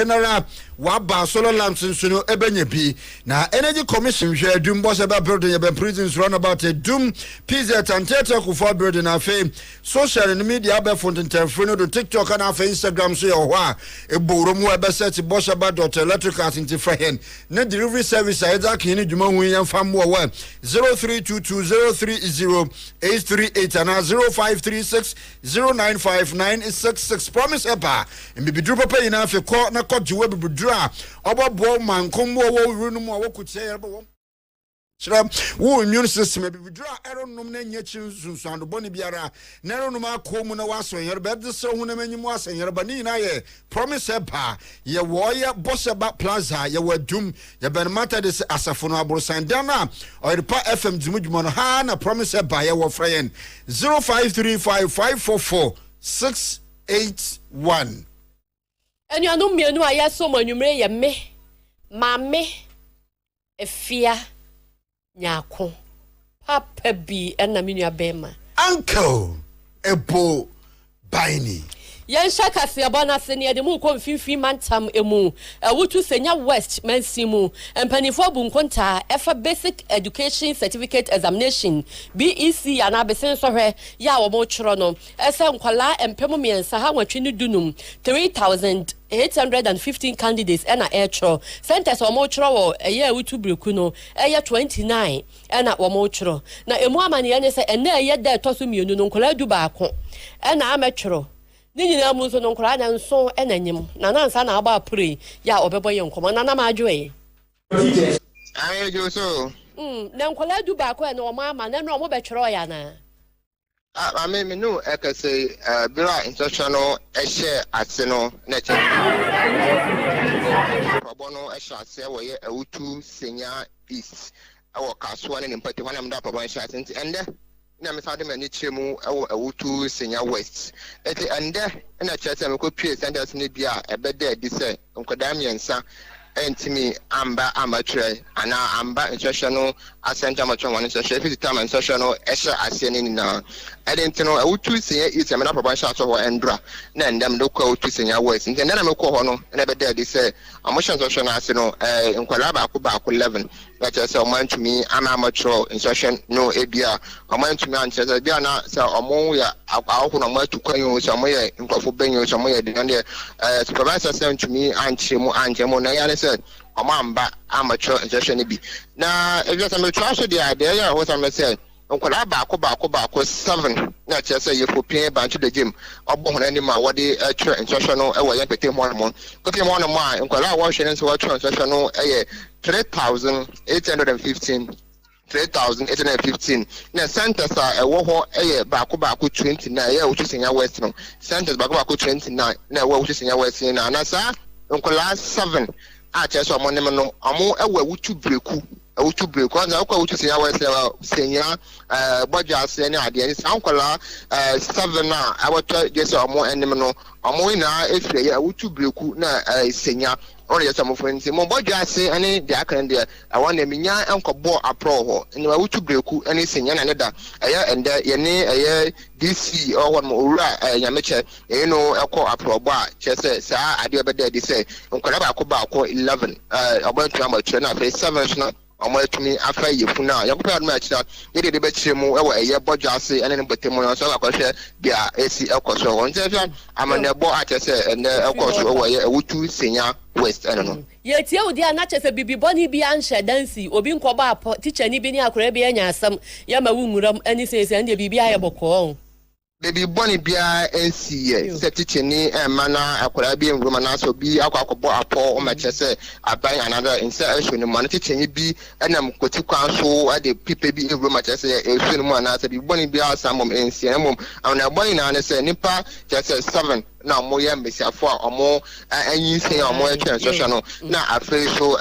afenara waba solar lamps nsuno ebenye bi na energy commission hwe dum boseba building ye ben prisons run about a dum pizza and theater ku for building afa social media be fonten telefone do TikTok and afa Instagram so ye ho a eboro mu ebe set bosheba.electricals into frehen na delivery service either kini dwuma hu yan fam wo 0322030838 and 0536095966 promise eba mbibidru papa ina afa ko na kodjiwe bibidru a obobo mankom wo wuru no mu a wokutie yeba wo Shram, who immune system be withdraw Aaron Nomne Yachins and the Bonnie Biara, Neronuma Comuna was on your bed, so when a many was and your banina, promise a pa, ye warrior Bossaba Plaza, ye were doom, ye ben matter this Asafonabo Sandana, or the Pa FM Jumujmon Hana, promise a buyer or friend 0535544681. And you know me, no, I so when you may me, mammy, a fear. Nyako papa bi na menua bema uncle ebo baini yan shaka se abana se ne de mu ko mfimfi mantam emu wutu senya west mansimu empanifo bu nkonta efa basic education certificate examination BEC ana besen so hwe ya wo mo chiro no ese nkwala empemu miensa ha nwatwe ni dunum 3,815 candidates ena airtro centers wo mo chiro wo eye wutu breku no eye 29 ena wo mo chiro na emu amane ye ne se ene eye da toso mienu no nkwala du baako ena ametro Nini na muso no nkora na nso enanyim na nansa na agba pray ya obeboye nkoma na na majoe ayo joso na nkola du ba ko na o mama na no mo betwero ya na me no ekase bira instructional ehye ase no na che probono ehye ase wo ye awutu senya east awo kaso na nimpati wana mda probono ehye ase ende na me sade mani chemu awutu senya west eti ande na chese me ko pie senders ne bia ebede edi se nkoda miensa entimi amba amature ana amba instructional ascent amature one instruction if time instructional esha asieni na edentino awutu senya is me na provincial so endra na ndem do ko awutu senya west nti na me ko ho no na ebede edi se amotion instructional aseno nkola ba ko 11 na chese o man to me ama amature instruction no ebia o man to me an chese bia na se omo ya akwaho no ma tukwan so mo ye nkofo benyo so mo ye de na supervisor sent to me an chemu na ya said omamba amateur injection bi na if you some try so the idea what I'm saying onkola ba ko 7 na che say you for pay ban to the gym obo hono ni ma wode tra injection no e wo yan pete mo no ko pay mo no ma onkola wo hwe so tra injection no e 3,815 na centers are a wo e ba ko 29 ya wo senya west no centers ba ko 29 na wo senya west na na sa onkola 7 a cheso mo nem no amo ewa wutu breku na akwa wutu senya wese senya boja ase ne ade ni sankwala 7 na awoto jeso amo enem no amo ina efire ya wutu breku na senya ori yeso mo fensi mo boja ase ane de akan de awon na minya enkobo apro ho ni wutu breku ane senya na ne da eya ende ye ne eye DC or one more yameche no eko aprobo a chese sa ade obeda de say nkwala ba ko 11 obantu amache na fe 7 na omatumi afa yefuna yakopia no achira ye de be chiremu ewo eye bojo ase ene ne botemu no so akohwe bia esi ekoso won tefia amanebo a chese ene ekoso ewo ye awutu senya west ene no ye tie odi ana chese bibi boni bi anhye dansi obi nkoba apo teacher ni bi ni akora bi anya asam ya ma wunguram ani sese ande bibi aye bokọ baby bonny bia NC set ni mana akwara bi enroma na so bi akwakobo apo o ma chese aban another inside show ni man teaching bi enam koti kwan so ade pipe bi enroma chese e show ni mo na so bi bonny bia samom NC emom na bonny na se nipa chese 7 na mo ye mesiafo a omo anyi sen omo e twen social no na afei so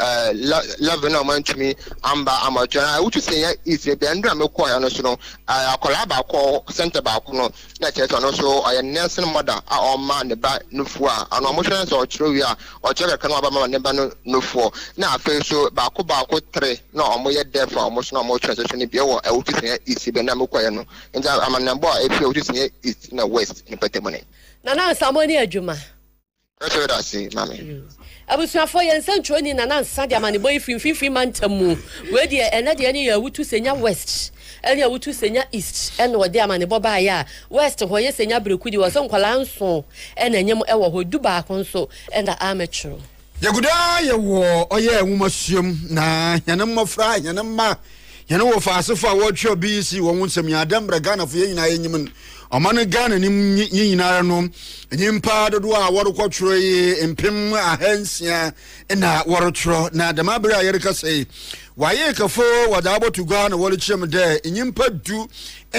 love na man to me amba amateur which say ya is be ndra me call ya no so no akola ba ko center ba ko no na cheso no so aye Nelson mother a o man ne ba nufu a ano mo twen so chiro wi a o chere kan ba ma ne ba no nufu na afei so ba ko 3 na omo ye defa omo so na omo twen so ne bi e wo which say ya is be na me call ya no nja amanambo e fi which say ya is na west in Petemone Nana Samoni Ajuma. That's what I say, mommy. Abusuafo yɛn nsɛntwerɛ ni nana nsa de amane boy finfinfin mantamu we de ɛna de ne yɛwutu senya west ɛne yɛwutu senya east ɛna wɔde amane bɔ baa ya west hɔ yɛ senya brekudi wɔ sɛ nkwala nso ɛna nyem ɛwɔ hɔ du baako nso ɛna ametro yaguda yɛwɔ ɔyɛ nwomasuam na yɛne mmɔfra yɛne mma yɛne wɔ faasefo a wɔtwe BC wɔn nsɛm yɛ adambra Ghana fo yɛ nyinaa yɛnyim ɔman Ghana nim nyinaa no nyimpa dodo a wɔrekɔtwerɛ yi mpem ahansia na wɔretwerɛ na damabere a yɛreka sɛ waye kafo wɔda abotu Ghana wɔrekyerɛm dɛ nyimpa du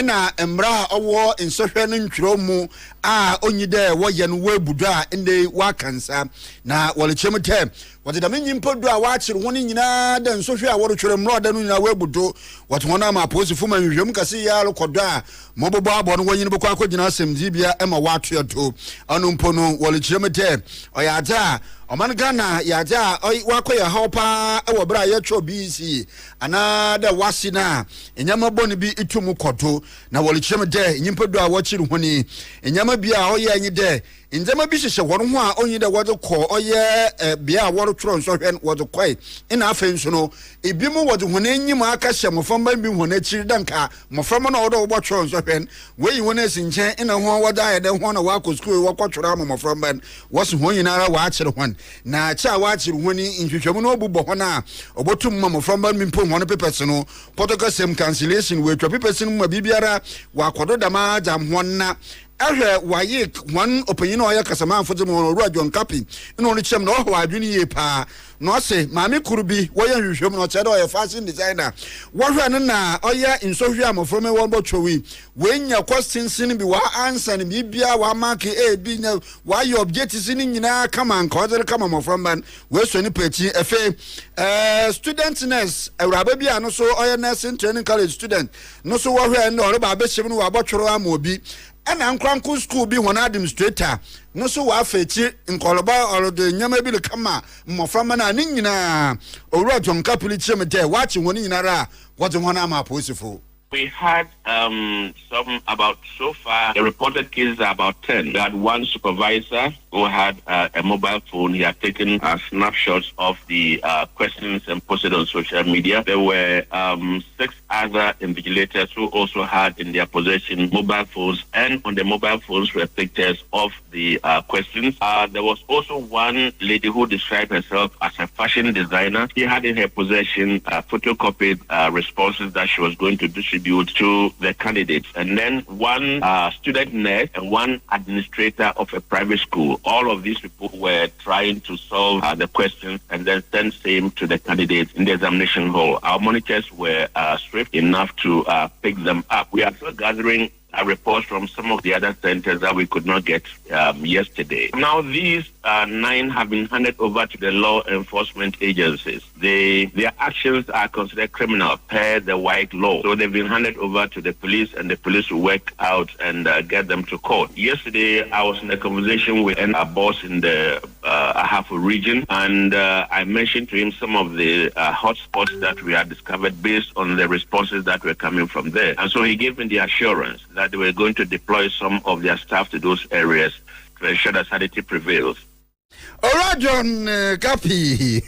na mmra a ɔwɔ nsɔhwɛ no ntwerɛ mu a onyi dɛ wɔyɛ no wɔabudu a ende wakansa na wɔrekyerɛm dɛ wɔde dame nyimpa du a wɔakyere wɔn nyinaa dɛ nsɔhwɛ a wɔretwerɛ mmra ɔda no nyinaa wɔabudu wɔte wɔn ama aposifo ma nhwehwɛm kase yɛ alokɔdɔ a mɔbɔbɔ abɔ no wɔnyine bɛkɔ akɔgyina asɛmdibea ɛma wɔatoa to ɔno mpo no wɔrekyerɛm dɛ ɔyɛ adze a ɔman Ghana yɛadze a wakɔ yɛ haw paa ɛwɔ berɛ a yɛtwerɛ BC anaa dɛ wasi na enyama bɔne bi itum kɔto na wɔrekyerɛm dɛ nyimpa du a wɔkyere honi enyama bi a ɔyɛ anyi dɛ ndzema bi hyehyɛ wɔn ho a onyi dɛ wɔde kɔ ɔyɛ bea a wɔretwerɛ nsɔhwɛ wɔde kɔe ina afei nso no ebi mu wɔde hone enyim aka hyɛ mɔframa bi hone akyiri danka mɔframa na wɔde wɔbɔtwerɛ nsɔhwɛ wɔyi wɔn asi nkyɛn ina ho wɔde ayɛ dɛ ho na wɔakɔ skul wɔkɔtwerɛ ama mɔframa wɔse ho nyinara wɔakyere hɔn na kyɛ a wɔakyere hɔn nhwehwɛmu no obubɔ hɔn a ɔbɔtum ma mɔframa mi mpo hɔn pepɛs no protocol cancellation wɔatwa pepɛs no ma bibiara wɔakɔdo dama jam hɔn na ɛhwɛ waye one opinion ɔyɛ kasamanfo de mo owura John Kapi ina ɔno kyɛm na ɔhɔ adwene yie paa na ɔse maame kuru bi wɔyɛ nhwehwɛm na ɔkyerɛ dɛ ɔyɛ fashion designer wɔhwɛ no na ɔyɛ nsɔhwɛ a mɔframa wɔn bɔtwɔwi wɔanya questions bi wa answer ne bibia wa mark a bi na wɔayɛ objectives ne nyinaa kama nka ɔdere kama mɔframa wɔasɔ ne pɛkyi ɛfɛ student nurse awuraba bi a no so ɔyɛ nursing training college student no so wɔhwɛ no ɔreba abɛhyɛm no wɔabɔtwɔrɔ ama obi ɛna nkranko school bi hɔn administrator no so wa afechi nkɔlɔba ɔrɔde nyama bi le kama mmɔframa na ne nyinaa owura John Kapili kyerɛm dɛ waakye hɔn nyinara wɔde hɔn ama aposifo. We had about so far the reported cases are about 10. We had one supervisor who had a mobile phone. He had taken snapshots of the questions and posted on social media. There were 6 other invigilators who also had in their possession mobile phones, and on the mobile phones were pictures of the questions. There was also one lady who described herself as a fashion designer. She had in her possession photocopied responses that she was going to distribute to the candidates, and then one student nurse and one administrator of a private school. All of these people were trying to solve the questions and then send same to the candidates in the examination hall. Our monitors were swift enough to pick them up. We are still gathering reports from some of the other centers that we could not get yesterday. Now these 9 have been handed over to the law enforcement agencies. Their actions are considered criminal per the white law. So they've been handed over to the police, and the police will work out and get them to court. Yesterday I was in a conversation with a boss in the Ahafo region, and I mentioned to him some of the hotspots that we had discovered based on the responses that were coming from there. And so he gave me the assurance that they were going to deploy some of their staff to those areas to ensure that sanity prevails. All right, John Kapi.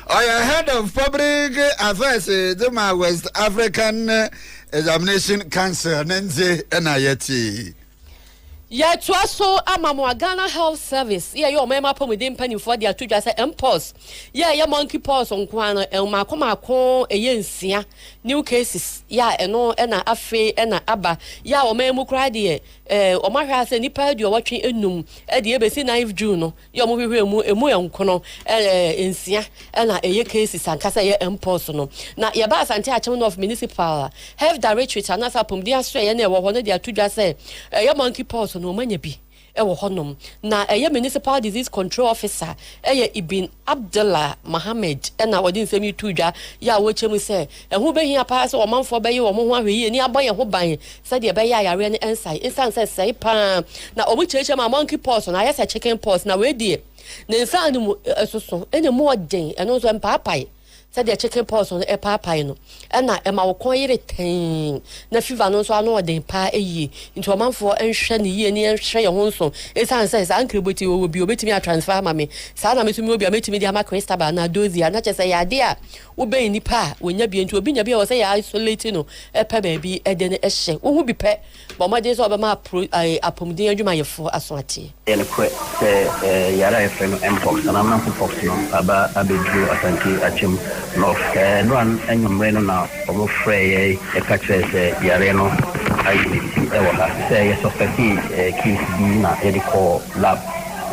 I head of public affairs, the West African Examination Council, Nancy Enayeti. Yeah, so I'm Ghana Health Service. Yeah, your member put within penny for the two just impulse. Yeah, monkey paws on Kwana, and Makoma con a yensia. New cases. Yeah, and no, and a afe and a abba. Yeah, or memo cried ye. Or my house and nipper you're watching a noom at the ABC 9th June. Your movie a moon cono, in Sia, and a year cases and Casa impersonal. Now, your bass and chairman of municipal have directories and as upon the Australian or one of their two just say, your monkey paws no many be. Ewo honom na municipal disease control officer Ibn Abdullah Mohammed na wodi nsemi tudwa ya wo chemu se ho behia pa se o manfo be ye o mo ho ahwe ni aban ye ho ban se de be ya yare ne ensai insan se sei pa na o mu cheche ma monkey pox na yesa chicken pox na we die ne nsan ni mu esoso ene mu oden eno so mpapai said the chicken pox on a papa no ɛna ɛma wo kon yere ten na fever no so ano ɔden pa eyi into a man for enhwe ne yie ne enhwe ye ho nso esan say sa ankriboti wo bi obetimi a transfer ma me sa na metumi obi a metumi di ama Crystal na dozia na chese ya de a wo be ni pa wonya bi nti obi nya bi a wo say ya isolate no epa ba bi ede ne ehye wo hu bi pe bo ma de so oba ma apomden adwuma yefo aso ate ele kwe se yara efe no mpox na na mpox no aba abedu Asante Achim no no an enyomre no na omo frey e ka kire se yare no ayi e wala se ye suspect case bi na e call lab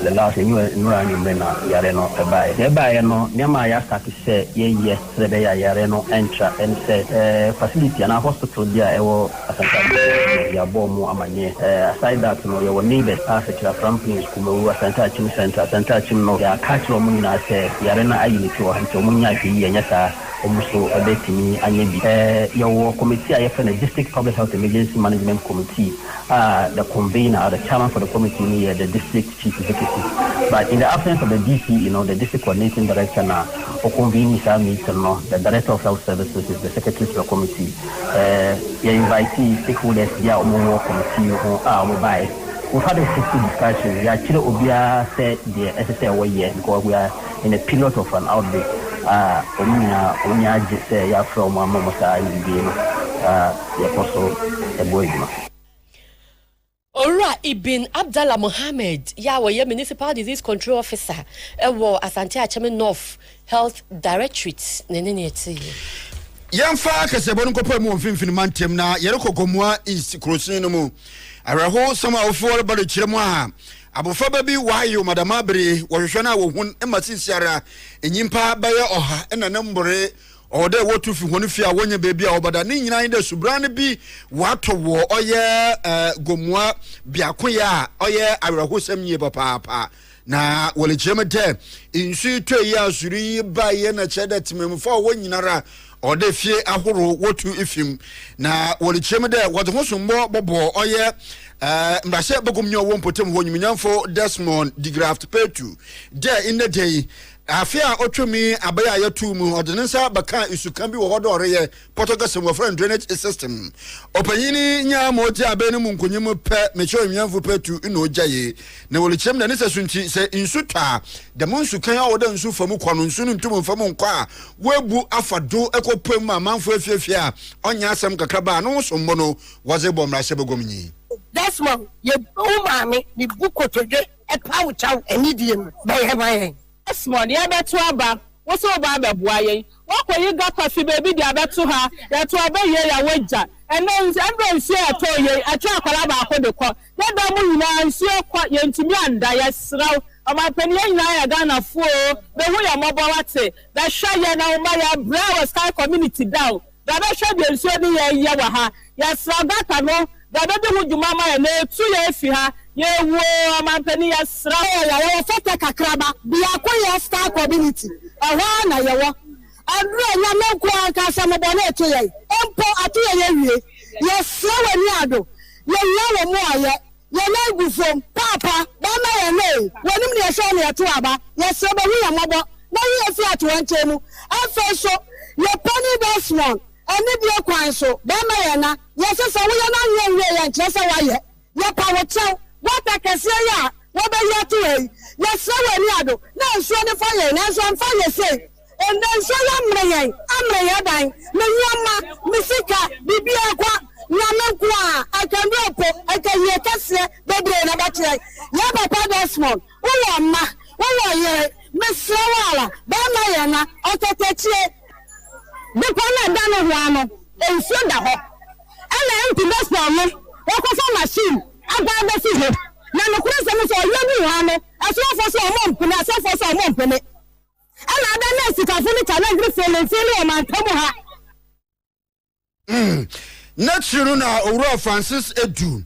the last new enyomre na yare no e bae no nyama ya start se ye se be yare no entra and say facility na hospital dia e wo Asante ya bomu amanye aside that no your neighbors after from place kuma Asante Achim center Asante Achim no ya catch wo mun na se yare na ayi ni to hanto mun nya fi yenya sa omuso odetimi anyebi your committee ayefa na district public health emergency management committee the convener the chairman for the committee here the district chief executive but in the absence of the DC the district coordinating director na convening meeting no the director of health services is the secretary to the committee invite stakeholders here omo committee mobile. We've had a 60 discussion. We actually obia said the SSA away here because we are in a period of an outbreak. Onya just say ya from Momosa in the game. A boy. Ora Ibn Abdallah Mohammed, Yahweh Municipal Disease Control Officer, Ewo Asante Achim North Health Directorate. Yamfa kasebonu kopa mu mfimfini mantem na yereko komua is crossing no mu araho sama ofo balo kiremu a abofa babi wayo madama bere wo hwehwe na wo hun emasisiara enyimpa baye oha ena nambore ode wotu fi honu fi a wonya bebi a obada ni nyina inde subrane bi wato wo oye gomua biakoya oye araho samye papa na wole kiremu de insu to yi asuri baye na cheda timemfo wo nyinara ode fie ahoro wotu ifim na wole kiremu de wodo hosumbo bobo oye mbase begomnyo wo mpotem ho nyimnyamfo Desmond de Graft Petu de in the day afia otwemi abaya yatu mu odinsa baka isukan bi wo hodo oreye Portuguese wo friend drainage system opanyini nya moji abeni mu nkonyem pe mecho nyamfo Petu ino gyaye na wole kiremu na nisa sunti se insuta de monsukan a woda nsu famu kwano nsu ntum famu nkwa webu afado ekopem amanfo afiafia a onya asem kakraba no sombo no waze bomra se begomnyi Desmond ye umami ni bukotoje epa uchaw enidiem baye Desmond ye beto aba wo so ba beboa yen wo koyi gata fi baby dia beto ha ya to abaye ya wagja eno nsi eto ye atwa akwala ba akode ko ye da mu nyina nsi kwa ye ntimi anda ya sraw amapani ye nyina ya Ghana fo be hu ya mobo wate da hwa ye na uma ya Brown Sky community down da be hwa de nsi oni ye wa ha ya sraw gata no da be hu djuma ma ya na etu ye fi ha ye wo amampani ya sraw ya wo foto kakraba bia ko ya Star community aha na ye wo adru nya menko aka sambo na etu ye empo atu ye wie ye sraw ni ado ye yawo mo aye ye na gufom papa ba ma ye ne wonim ne sho ne etu aba ye sraw be hu ya mobo na ye fi atu anchemu afa so ye pani Desmond ani bi kwan so ba ma ye na ye sesa wo ye na ye ye nkyesa wa ye ye pa wo chew wata kese ya wo be ye tu ye ye sraw ni ado na nso ne fa ye na nso mfa ye se ende nso ya amre ye dan me nyama misika bibi akwa nyamenko a akandu opo akaye kase bebre na bache ye papa Desmond wo ma wo ye me srawala ba ma ye na otetechie bipo na da no ho ano enso da ho ana empty Desmond no wo ko fa machine agba be fi he na no kure se mo so ye bi ho ano asofo so mo mpene asofo so mo mpene ana da na sika fu ni challenge fele o man tomo ha Natural na Owura Francis Edu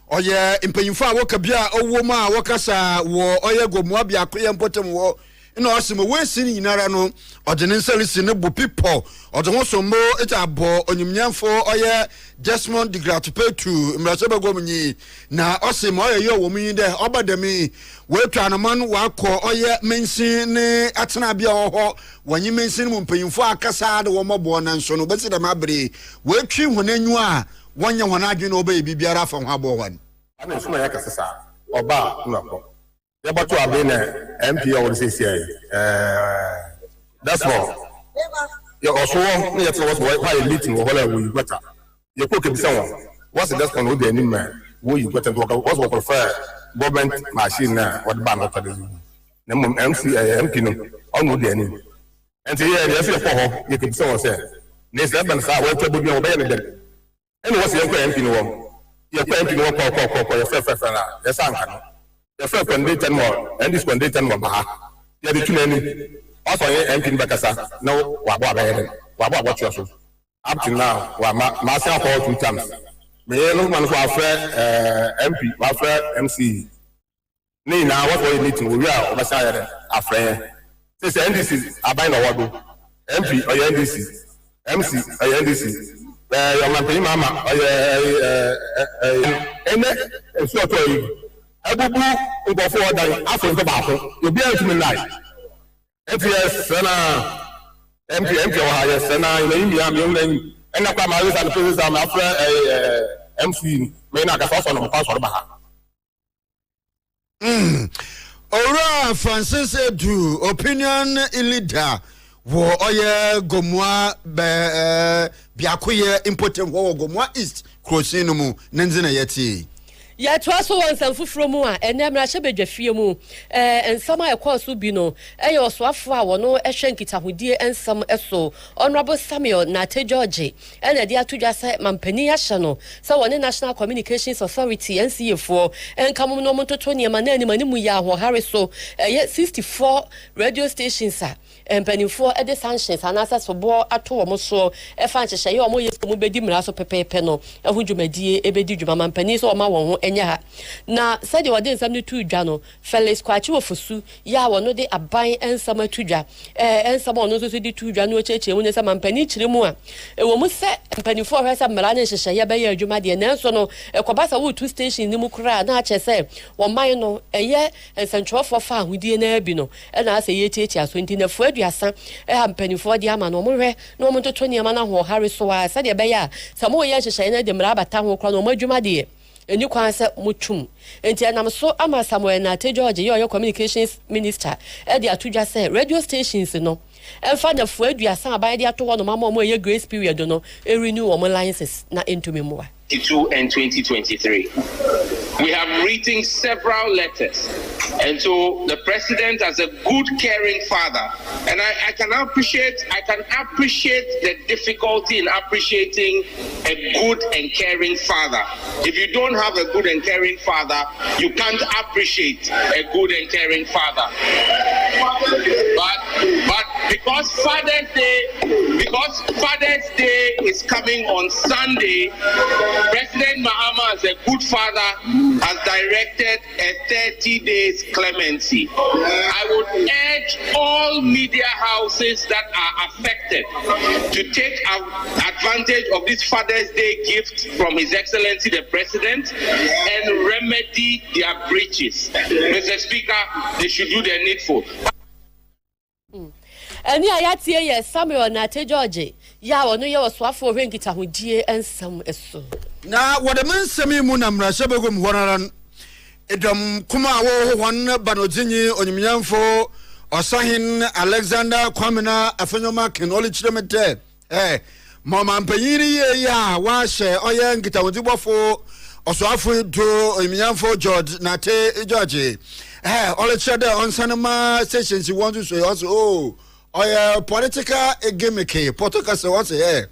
oye impanyimfo a woka bia owo ma wokasa wo oye gomua bia koye mpotem wo ina osimo we sin yinara no odene nsalisi ne bo people odene sombo eta abo onyumnyamfo oye Desmond Digratupetu mrase bagomnyi na osimo oye yo wo munyi de obadami we twanaman wakọ oye mensin ne atena bia ho wanyi mensin mu mpanyimfo akasa de wo mabo na nso no besi da mabre we twi honanyu a wonya hona adwene oba bibiara fa ho abo wan ana suma ya kasasa oba nako ya batu abene MP or CCI that's all ya also ne ya tell us why you meeting or whatever you better you cook be someone what's the best one with the name wo you better what's what prefer government machine na what ban not the na MP no on wo the name and say yeah if you for ho you can someone say ne say ban sa wo to be o be ne dem and what's your MP no wo your MP no ko your friend na ya sanka no your friend can dey 10 more and this can dey 10 more ba ya dey tune any also your MP bakasa no wa bo abayere wa bo what you so up to now wa ma say for 2 times me no man so afre MP wa afre MC ni na what we meeting we are obasa yere afre say NDC abai na wodo MP or NDC MC or NDC your man mama ene so to yi abubu ngofo odan afo nko ba ko obi antumi nai FS na MP wa ha yes na imi am yo nan ena kwa ma wisa the president am afra MC me na ka so no kwa so ba ha Ora Francis Edu opinion leader wo oye gomwa biakoye important wo gomwa east crossing no mu nanzina yeti ya twaso wonsam fufuro mu a enemra hye bedwafie mu ensama ekoso bi no eye osoafo a wono ehwe nkitahodie ensam eso honorable Samuel Nate George ene dia tudwa se mampani ya hye no se woni National Communications Authority NCA4 enkam no montoto niema na ani manimu ya ho hare so eye 64 radio stations a empanifo ede sanctions anasa so bo ato wo so efa nhyehye ye omo yeso mu bedi mra so pepepe no ehudwumadie ebedi dwuma mampani so oma won ho enya na said wade nsam ne tu dwa no Felix Kwachi wofosu ya wono de aban ensam tu dwa ensam ono so di tu dwa no cheche mu ne sa mampani kire mu a ewo mu se empanifo hwesa mra ne hyehye ye be ye adwuma de na so no ekobasa wo two station ni mu kura na ache se wo man no eye ensantwofo fa ahudie na abi no na ase ye cheche aso nti na fu aduasa empanifo de ama no mo hwe no mo toto niama na ho hare so a said be ya samo ye hyehye na de mra bata ho kra no mo adwuma de eni kwanse mutum enti anam so ama Samuel Nate George your communications minister e de atudwa say radio stations no emfa na fu aduasa aban de ato no mama mo ye grace period no e renew our licenses na entumi moa 2022 and 2023. We have written several letters, and so the president, as a good, caring father, and I can appreciate the difficulty in appreciating a good and caring father. If you don't have a good and caring father, you can't appreciate a good and caring father. But because Father's Day is coming on Sunday, President Mahama, as a good father, has directed a 30 days clemency. I would urge all media houses that are affected to take advantage of this Father's Day gift from His Excellency the President and remedy their breaches. Mr. Speaker, they should do their needful. Eni ayatie ye Samuel Nate George ya wono ye oswafo hwenkita hodie ensam eso na wadaman sami mu na mrashe begum honaran edom kuma wo hon banodinyi onyimyamfo osahin Alexander Kwamena afenyoma kenoli chiremete mama mpanyiri ye ya wa hye oye nkita hodibofo oswafo do onyimyamfo George Nate George ole chede onsanema stations you want to say also political gimmick political say what say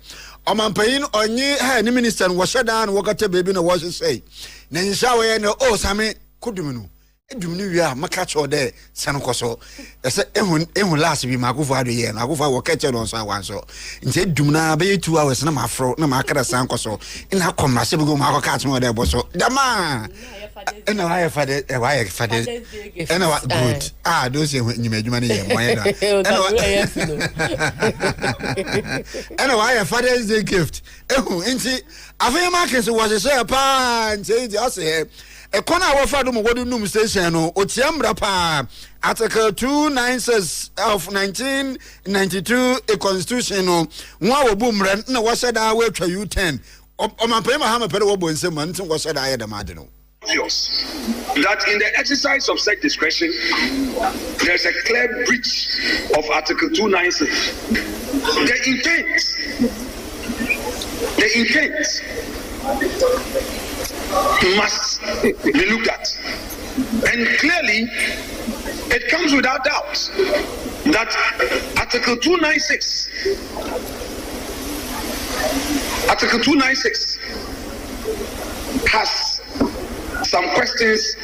omanpayin onye ni minister wo shedan wo kata baby no wo say na nsha we no same kuduminu edumni wi a maka cho de san koso ese ehun last bi makofo ado ye na akofo wo keche no so awanso nti edumna be 2 hours na mafro na makara san koso ina komrase bi go makoka atmo de boso dama ena wa fade ena wa good those nyima adwuma ne ye moye da ena wa Father's Day gift ehun nti afenya market was say pa nti ase Ekona wafa do mwodu num station no otiamra pa Article 296 of 1992 a constitution no nwa wo bumre na wo seda we twa U10 o mampa ma ha mapere wo bonsem man tin wo seda aye da made no that in the exercise of such discretion there's a clear breach of Article 296. The intent must be looked at, and clearly it comes without doubt that Article 296 has some questions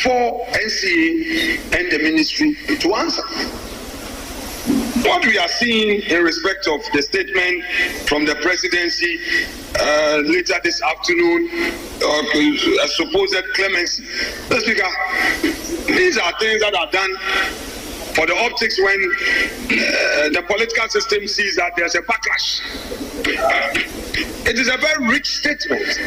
for NCA and the ministry to answer. What we are seeing in respect of the statement from the presidency later this afternoon, a supposed clemency. Mr. Speaker, these are things that are done for the optics when the political system sees that there's a backlash. It is a very rich statement.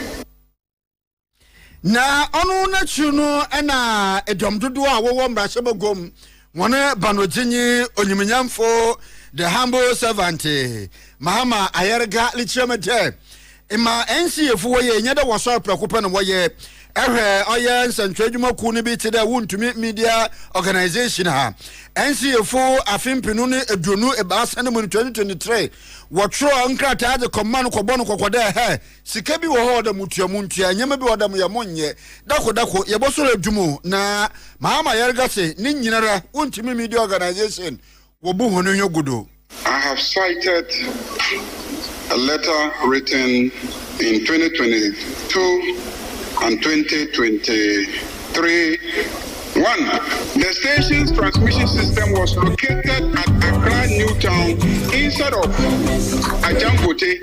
Na onu na chuno ena edom dodo a wo mbrahye begom wona banojinyi onyiminyamfo the humble servant Mahama Ayerga lichemete ima NCF wo ye nyeda wo so prakope no wo ye ehwe oye nsantwadwuma ku ne bi te da wontumi media organization ha NCF afimpinu ne eduonu ebaasa ne mu 2023 wotro nkrata de command ko bono kokoda he sika bi wo ho da mutuamu ntua nyema bi wo da mu ye monye dako ye bosoro adwumu na Mahama Ayerga se ne nyinara wontumi media organization wo bu hono nyogodo. I have cited a letter written in 2022 and 2023. 1. The station's transmission system was located at Accra Newtown instead of Ajambote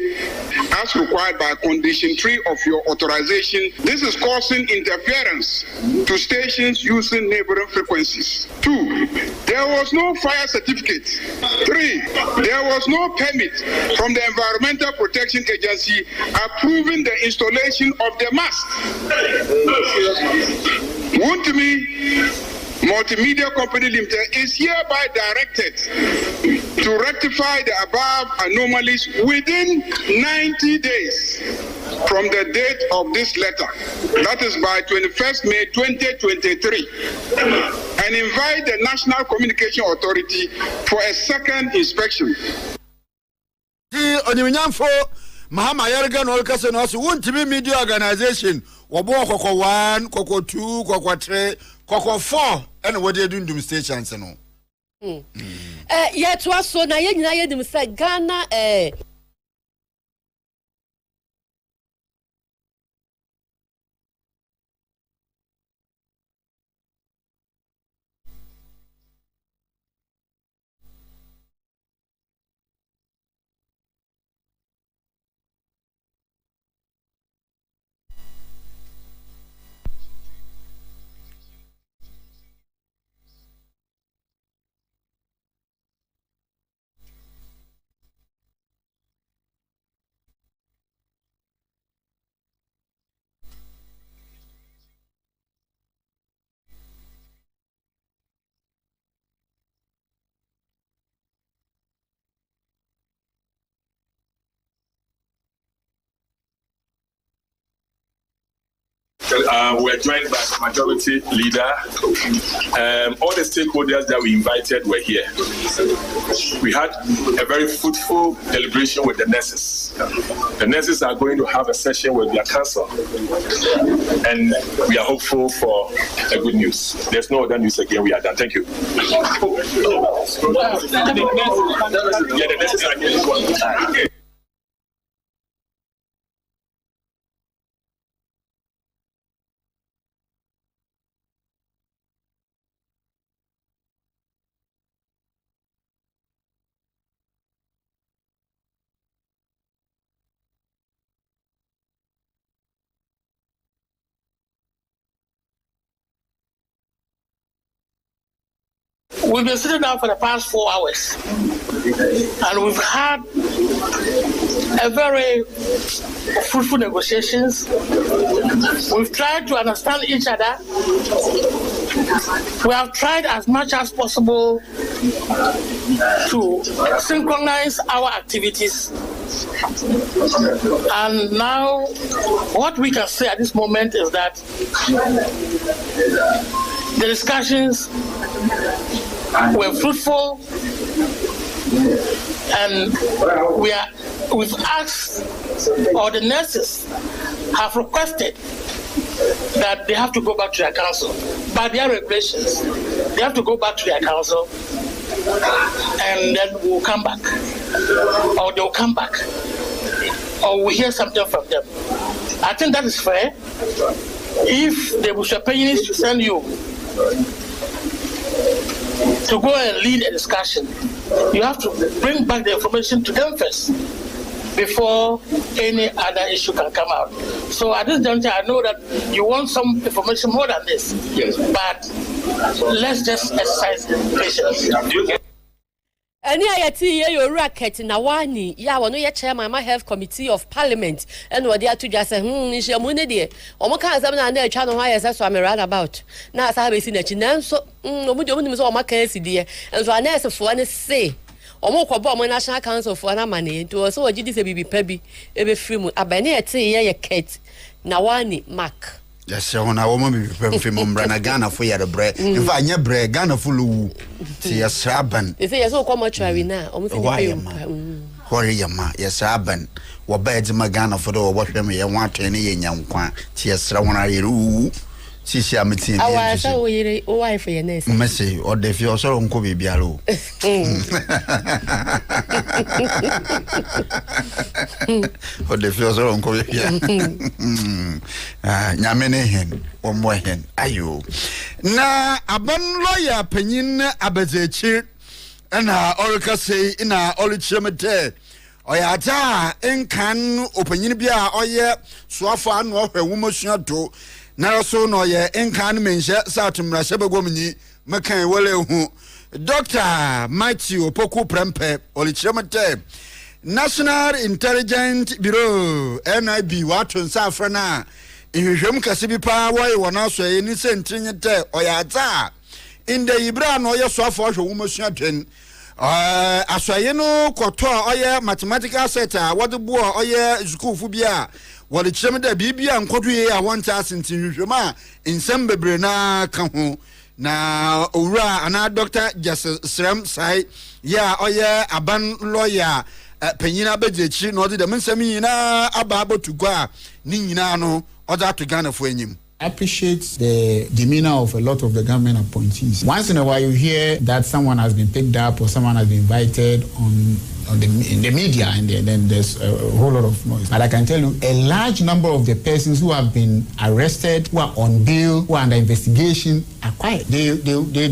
as required by condition 3 of your authorization. This is causing interference to stations using neighboring frequencies. 2. There was no fire certificate. 3. There was no permit from the Environmental Protection Agency approving the installation of the mast. Wontumi Multimedia Company Limited is hereby directed to rectify the above anomalies within 90 days from the date of this letter, that is by 21st May 2023, and invite the National Communication Authority for a second inspection. Mahama Ayerga no kase no so wontimi media organization wobo kokko 1 kokko 2 kokko 3 kokko 4 and what they dundum stations no to aso na ye nyina ye dim say Ghana we're joined by the majority leader. All the stakeholders that we invited were here. We had a very fruitful deliberation with the nurses. The nurses are going to have a session with their council, and we are hopeful for a good news. There's no other news again. We are done. Thank you. Yeah, the nurses are here. We've been sitting down for the past 4 hours, and we've had a very fruitful negotiations. We've tried to understand each other. We have tried as much as possible to synchronize our activities. And now, what we can say at this moment is that the discussions were fruitful, and we've asked, or the nurses have requested that they have to go back to their council. By their regulations, they have to go back to their council, and then we'll come back, or they'll come back, or we'll hear something from them. I think that is fair. If the Bushapeyin is to send you to go and lead a discussion, you have to bring back the information to them first before any other issue can come out. So at this juncture, I know that you want some information more than this, yes, but let's just exercise patience. Any ayati your racket Nawani, ya wano ya chairman my health committee of parliament, and what they are to just say, is your money there. Omaka and their channel wires, that's what I'm around about. Now, as I have seen a chin, so no, we don't know my case, dear, and so I never for one say. Omoko bomb National Council for an money to also a GDC baby pebby, every free moon, a banner tea, a cat, Nawani, Mac. Yes, when a woman be from Ghana for your bread. If I never bread, Ghana full see a saban. They say, so come much now. Why, ma, yes, saban. What beds my Ghana for the what me want any young quan. Tears, I want to see, I'm meeting. I was so wife for your nest. Messy, or the few so on Kobe Bialo. Or the few so on Kobe. Yamene hen, or more hen. Ayo. Na abon lawyer Penin Abezechi, and our oracle say in our olichimete. Oyata, encan, opinibia, oye, swafa, no, a woman to. Naraso no ye enkan menhye satum rasebe gomni mekan wele hu Dr. Matthew Opoku Prempe olichemete National Intelligence Bureau NIB watun safra na ihwehwem kase bi pa wai wona so ye ni sentrinye oyata inde ibra no ye so afo hwe womasua twen asoye no kwoto oye mathematical set a wode bo oye school fu bia wale cheme da bibia nkodo ye a wonta asentin hwema nsem bebre na ka ho na owura ana Dr. Justice Srem Sai ya oye aban lawyer penyina bejechi no de nsem nyina aba abotugwa ni nyina no oda to Ghana fo anyim. I appreciate the demeanor of a lot of the government appointees. Once in a while you hear that someone has been picked up or someone has been invited in the media, and then there's a whole lot of noise. But I can tell you, a large number of the persons who have been arrested, who are on bail, who are under investigation, are quiet. They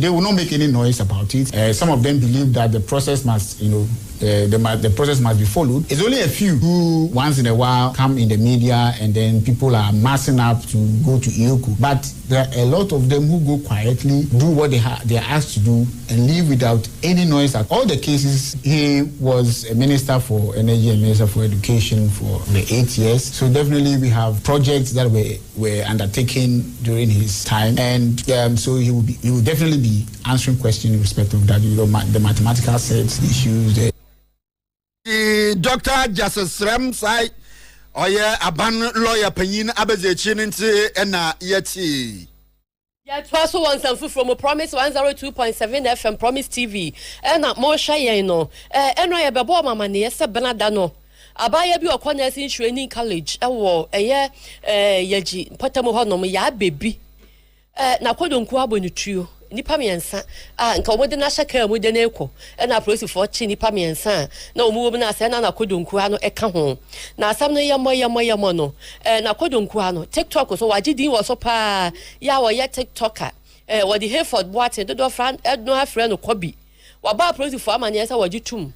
will not make any noise about it. Some of them believe that the process must, the process must be followed. It's only a few who once in a while come in the media and then people are massing up to go to Ioku. But there are a lot of them who go quietly, do what they are asked to do, and leave without any noise. At all the cases, he was a minister for energy and minister for education for the 8 years. So definitely we have projects that were undertaken during his time, and so he will definitely be answering questions in respect of that. The mathematical sets, the issues. Dr. Justice Srem Sai, oye aban lawyer penyin abezechi nti ena yeti. Yeah, twas one something from Promise 102.7 FM Promise TV. And more shy, no. And I have a bomb, my niece, Benadano. Abaya be a corners in training college. A war, a year, Yaji, Potamohonom, ya baby. Na kodon kuabo ni trio. Nipa miensa nka omode na shaka mu de na ekwo na prosi for chi nipa miensa na omu na ase na kodonku ano eka ho na asam no yemo no na kodonku ano TikTok so wagidin wo so pa ya wo ye TikToker wo di Hayford Boate do friend no afre no Kobi wa ba prosi for amane esa wagitum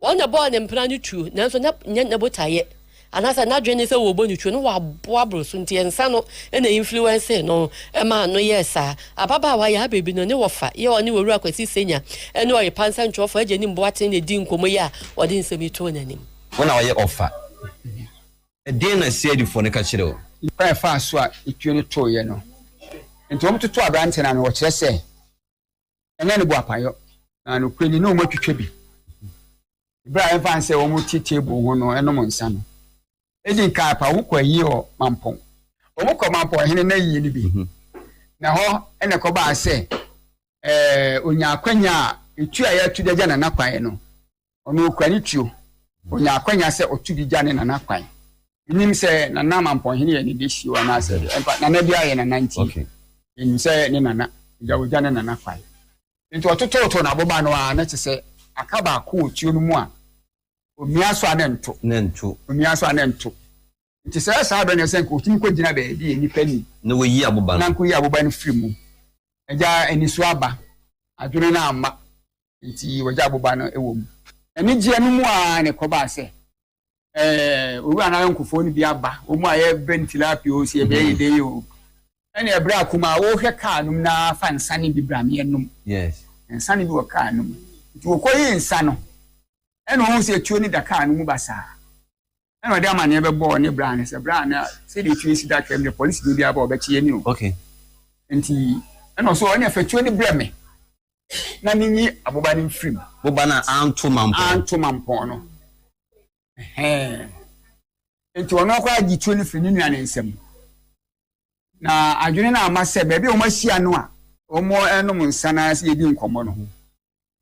won na ball ne mpra no tu na so na botaye anasa na dwene se wo bonitwo no wa boa broso nti ensa no na influence no ma no yesa ababa wa ya baby no ne wofa ye oni wuru akwasi senya ene oye pansa ntwofo agye ni mboate ne di nkomo ya ode nsemi to nanim wona wa ye offer den na sie difo ne ka kire o pa fa so a etwe no to ye no nti o mtoto abrante na no wo kire se ene ne bo apayo na no kwani no matwetwe bi Ibrahim fan say wo table ho no eno mo nsa no edi ka pa wo kwa yi o mampon o mo kwa mampon hene na yi ni bi na ho ene ko ba say onya akwanya etu a ya tu daja na nakwan no ono kwa ni tuo onya akwanya say otu bi ja ne na nakwan nim say na na mampon hene ya ni de shi wa na say na na bia ye na 90 okay nim say ne na ja wo ja ne na nakwan nti ototo na boba no a na che say akaba ko otuo no mu a omiaso anento omiaso anento nti say sa do ne say ko timi ko gina be di nipa ni na wo yi aboba na ko yi aboba no firi mu eja eniso aba adwene na amma nti waja aboba no ewo mu eni gye no mu a ne ko ba say owu ana nkofo ni bi aba o mu aye ventilapia o si e be yi de yo ene ebra akuma wo hwe ka num na fa nsane bi bra me num yes nsane bi wo ka num nti wo koyi nsa no ene ho se tuo ni da ka num basa ene ode amane be bo ne bra ne se bra na se di tuo si da kwem the police bi aba obechi ye ni o okay nti ene so ene fa tuo ni bra me na ninyi aboba ni mfrim boba na anto mampon no nti ono kwa agi tuo ni firi ni nua ne nsem na adwene na amase be o mahia no a omo enom nsana se yedi nkomo no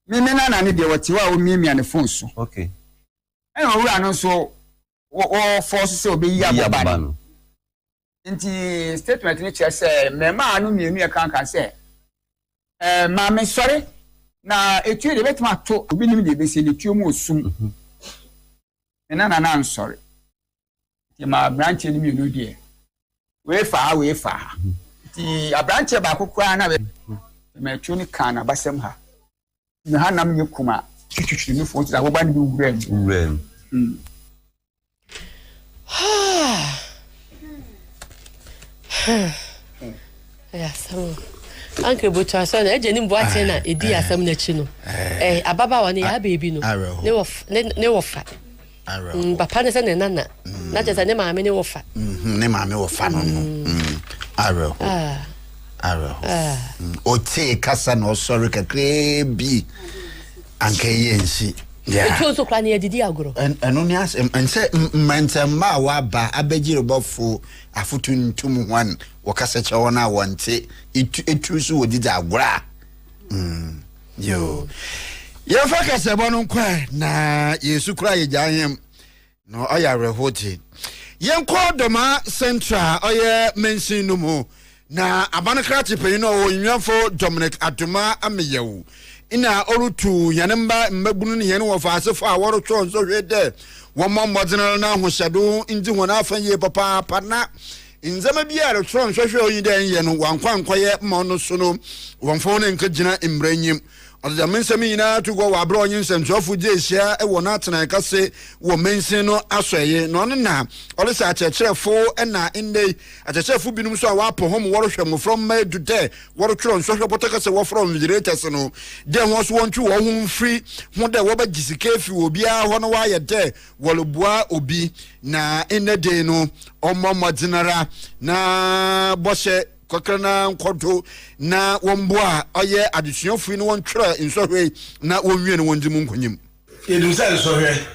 mimi na ne de watiwa o miemia ne phone so okay owura no so o force se obeyi aboba no nti statement ni che se mema anu mienu e kan se ma me sorry na etu de betima to obi nim de be se ne tuo mu osum na sorry ti ma branch ni mienu de we fa ti abranche ba kokora na be me tuni kana basem ha me hanam nye kuma twitwitwi ni fo ti da boba ni bi wura ya samu anke bocha so na eje ni mbo ate na edi asam na chi no ababa wa ne ya baby no ne wofa papa ne se ne nana na je se ne maame ne wofa ne maame wofa no arrow o te kasa no sorry kakre bi anke yensi yeah it so kwa ne didi agoro eno ni as ense mantama wa ba abegire bofo afutu ntum wan wakasa che wona wonte etu so wodidi agora yo ye focus ebono kwa na yesu kura ye jahem no oyare hoti yenko doma central oye mention no mu na abanakra chipe no onwafo Dominic Aduma ameyewu ina orutu yanemba mmabunu ne yene wo faasefo a worotwo nso hwede wo mommodena na hohyado ndi hona afanye papa pana nzama bia retro nso hwe oyin den ye no wankwankoye mo no so no wonfo ne nka gina imranyim oda mensemi ina to go wa bro onyin nsentofo jesia e wo na atena kase wo mensin no asoye no na ole sa achecherefo na inde achecherefo binum so wa po hom woro hwem from made de woro tro nso hwe potakase wo from vigilators no de ho so wontu wo hom free ho de wo ba gisike fi obi a ho no wa ye de wolobua obi na inde de no omomodinara na bose kokrana nkodo na womboa oye adesuafo ni wontwera insohwe na wonwie no wondimu nkonyim edu sai insohwe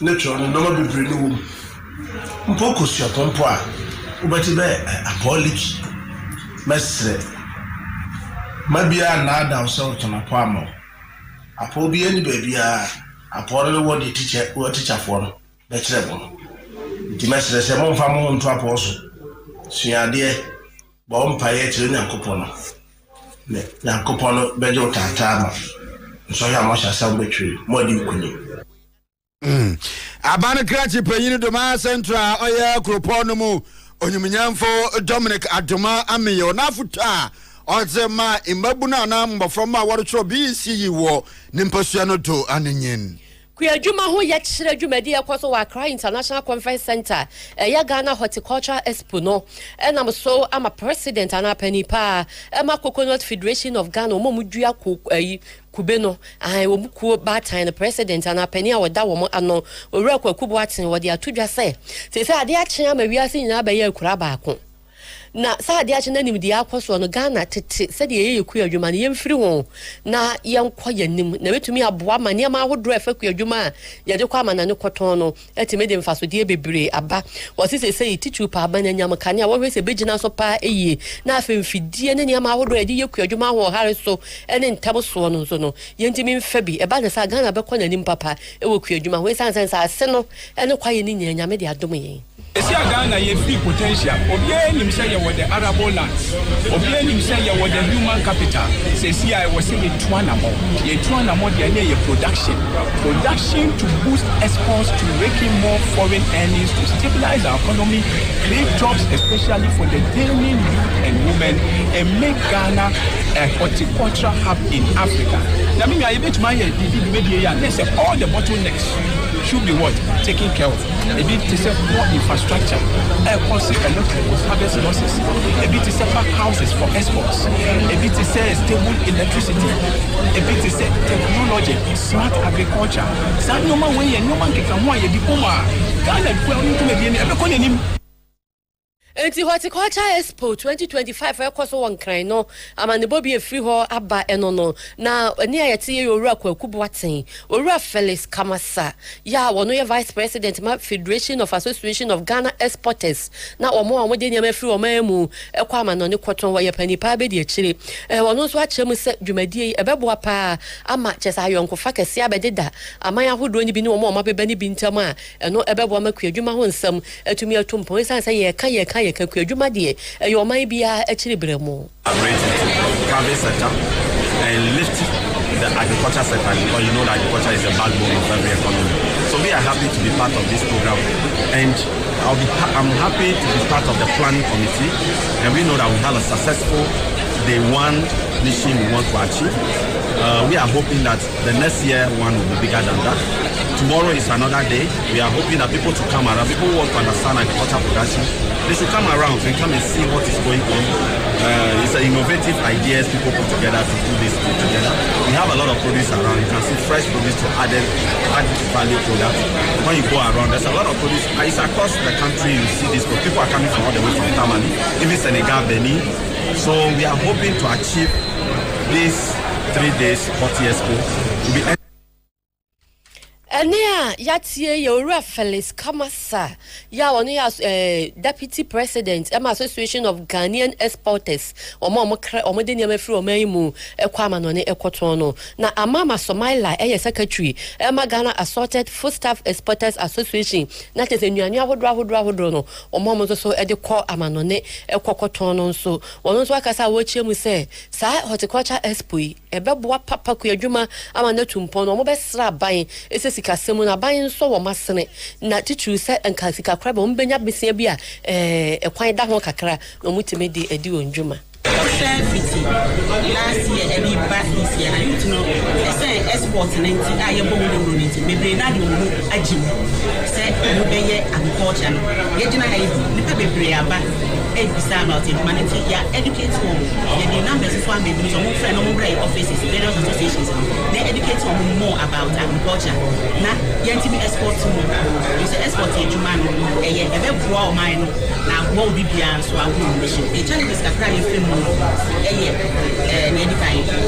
ne tro no no bebre no wom mpoko sio pompo a ubati be apoliki mesre mabia na ada so tona po amo apo bi ani ba bia apo no wo de teacher fo no be kire bo di mesre se mo fa mo nto apo so suade Bompaye chiri nyankopon ne nyankopon bejo tatama so ya mo shasa mbetwi mo di kunyi abana krachi panyini doma central oya kropon mu onyumnyamfo Dominic Aduma ameyo na futa ozema imbabuna na mbofroma worotro bi si yiwo nimpasua no to anenyen Kuyajuma ho ye kyerɛ dwumadi ekɔso wa Accra International Conference Center ya Ghana Horticulture Expo no enam so ama president ana panipa ema Coconut Federation of Ghana omomudua kube no omukuo batan the president ana pani a woda wo ano owura kwakubo aten wo de atodwa se ade a kyea ma wiase nyina ba ye akura baako na saade a kyena nim de akɔso no Ghana tete se de ye ku adwuma ne yemfiri ho na yenkɔ yanim na betumi aboa ma ne ma hodro efa ku adwuma ye de kwa ma na ne kɔtɔn no etime de mfaso de bebre aba wo se titu pa ba na nyam kane a wo hwese begina so pa eye na afemfidie ne ne ma hodro de ye ku adwuma ho hare so ene ntam so no so no yentimi mfa bi eba na sa Ghana be kɔ na nim papa e wo ku adwuma ho sansan sa ase no ene kwa ye ni nyame de adom yen esi Ghana ye free potential obie nim say ye wo the arable lands obie nim say ye wo the human capital say see I was saying ye tuanamo de ye production to boost exports to rake in more foreign earnings to stabilize our economy, create jobs especially for the daily youth and women and make Ghana a horticultural hub in Africa. Now me I bet my media and say all the bottlenecks should be what taken care of. A bit to say more infrastructure, harvest losses, a bit to say back houses for exports, a bit to say stable electricity, a bit to say technology, smart agriculture. Some no man way and no man can come why you diploma. Ghana well into maybe Enti Horticulture Expo 2025 ekoso won kran no amane bobi efri ho aba eno no na ani ayete ye owura kwakubo aten owura Felix Kamasa ya wono ye vice president ma Federation of Association of Ghana Exporters na omo de nyama efri oman mu ekwa amano ne kwoton wo ye panipa be de akire wono so akyerem se dwumadie ebeboa pa ama kyesa ayonkofa kase abededa aman ahodo ni bi ne omo mabeba ni bi ntam a eno ebeboa makwadwuma ho nsam atumi atumpo sansa ye ka ye kakwadwuma de your man bia akire bremo private sector and lift the agriculture sector because you know that agriculture is the backbone of every economy. So we are happy to be part of this program and I'm happy to be part of the planning committee and we know that we have a successful day one mission we want to achieve. We are hoping that the next year one will be bigger than that. Tomorrow is another day. We are hoping that people to come around, people who want to understand agriculture production, they should come around and come and see what is going on. It's an innovative ideas people put together to do this together. We have a lot of produce around. You can see fresh produce to add value products. When you go around, there's a lot of produce. It's across the country. You see this, but people are coming from all the way from Tamale, even Senegal, Benin. So we are hoping to achieve this 3 days Horti Expo to be. Ania yatie Owura Felix Kamasa ya wonu ya deputy president Emma Association of Ghanaian Exporters omo de nyama firi oman mu ekwa amanone ekoton no na Amama Somaila secretary Emma Ghana Assorted Foodstuff Exporters Association na tese nnuane ahodo no omo so e de kɔ amanone ekokoton no so wonu so akasa wo chiemu se sa Horticulture Expo ebeboa papa ku adwuma amana tumpon no omo be sra ban kasemu na ban so wo masene na titu se enka sika kraba mbenya besia bia ekwan da ho kakra no mutime de edi onjuma last year every back this year and you know say export 90 aye bo mo no bebre na de mu agim say mo be ye agriculture no ye gina aye nipa bebre aba e bisa about humanity ya educate them ye the numbers so am be so mo friend no mo bra offices various associations they educate them more about agriculture na ye ntimi export mo you say export e juma no e be boa o man no na go bibia so awu mission e challenges ka cry film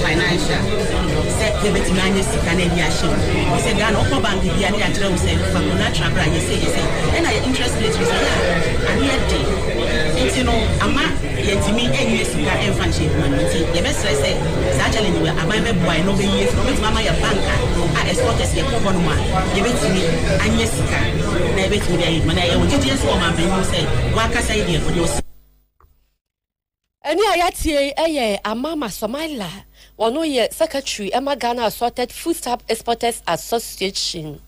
financial set the betting Canadian ship. We said, Ghana, Opa Bank, the Andrea said, Famunatra, you say, and I interest rates, and yet, it's you know, I'm not yet to me, and you see, and fancy, the best I say, such a little, I might be boy, no, years from it, Mamma, your banker, I escorted your common one, give it to me, and yes, never to me, when I would just want my baby say, what can I say here for your Eni ayatie Amama Somaila wono ye secretary Emma Ghana Assorted Foodstuff Exporters Association.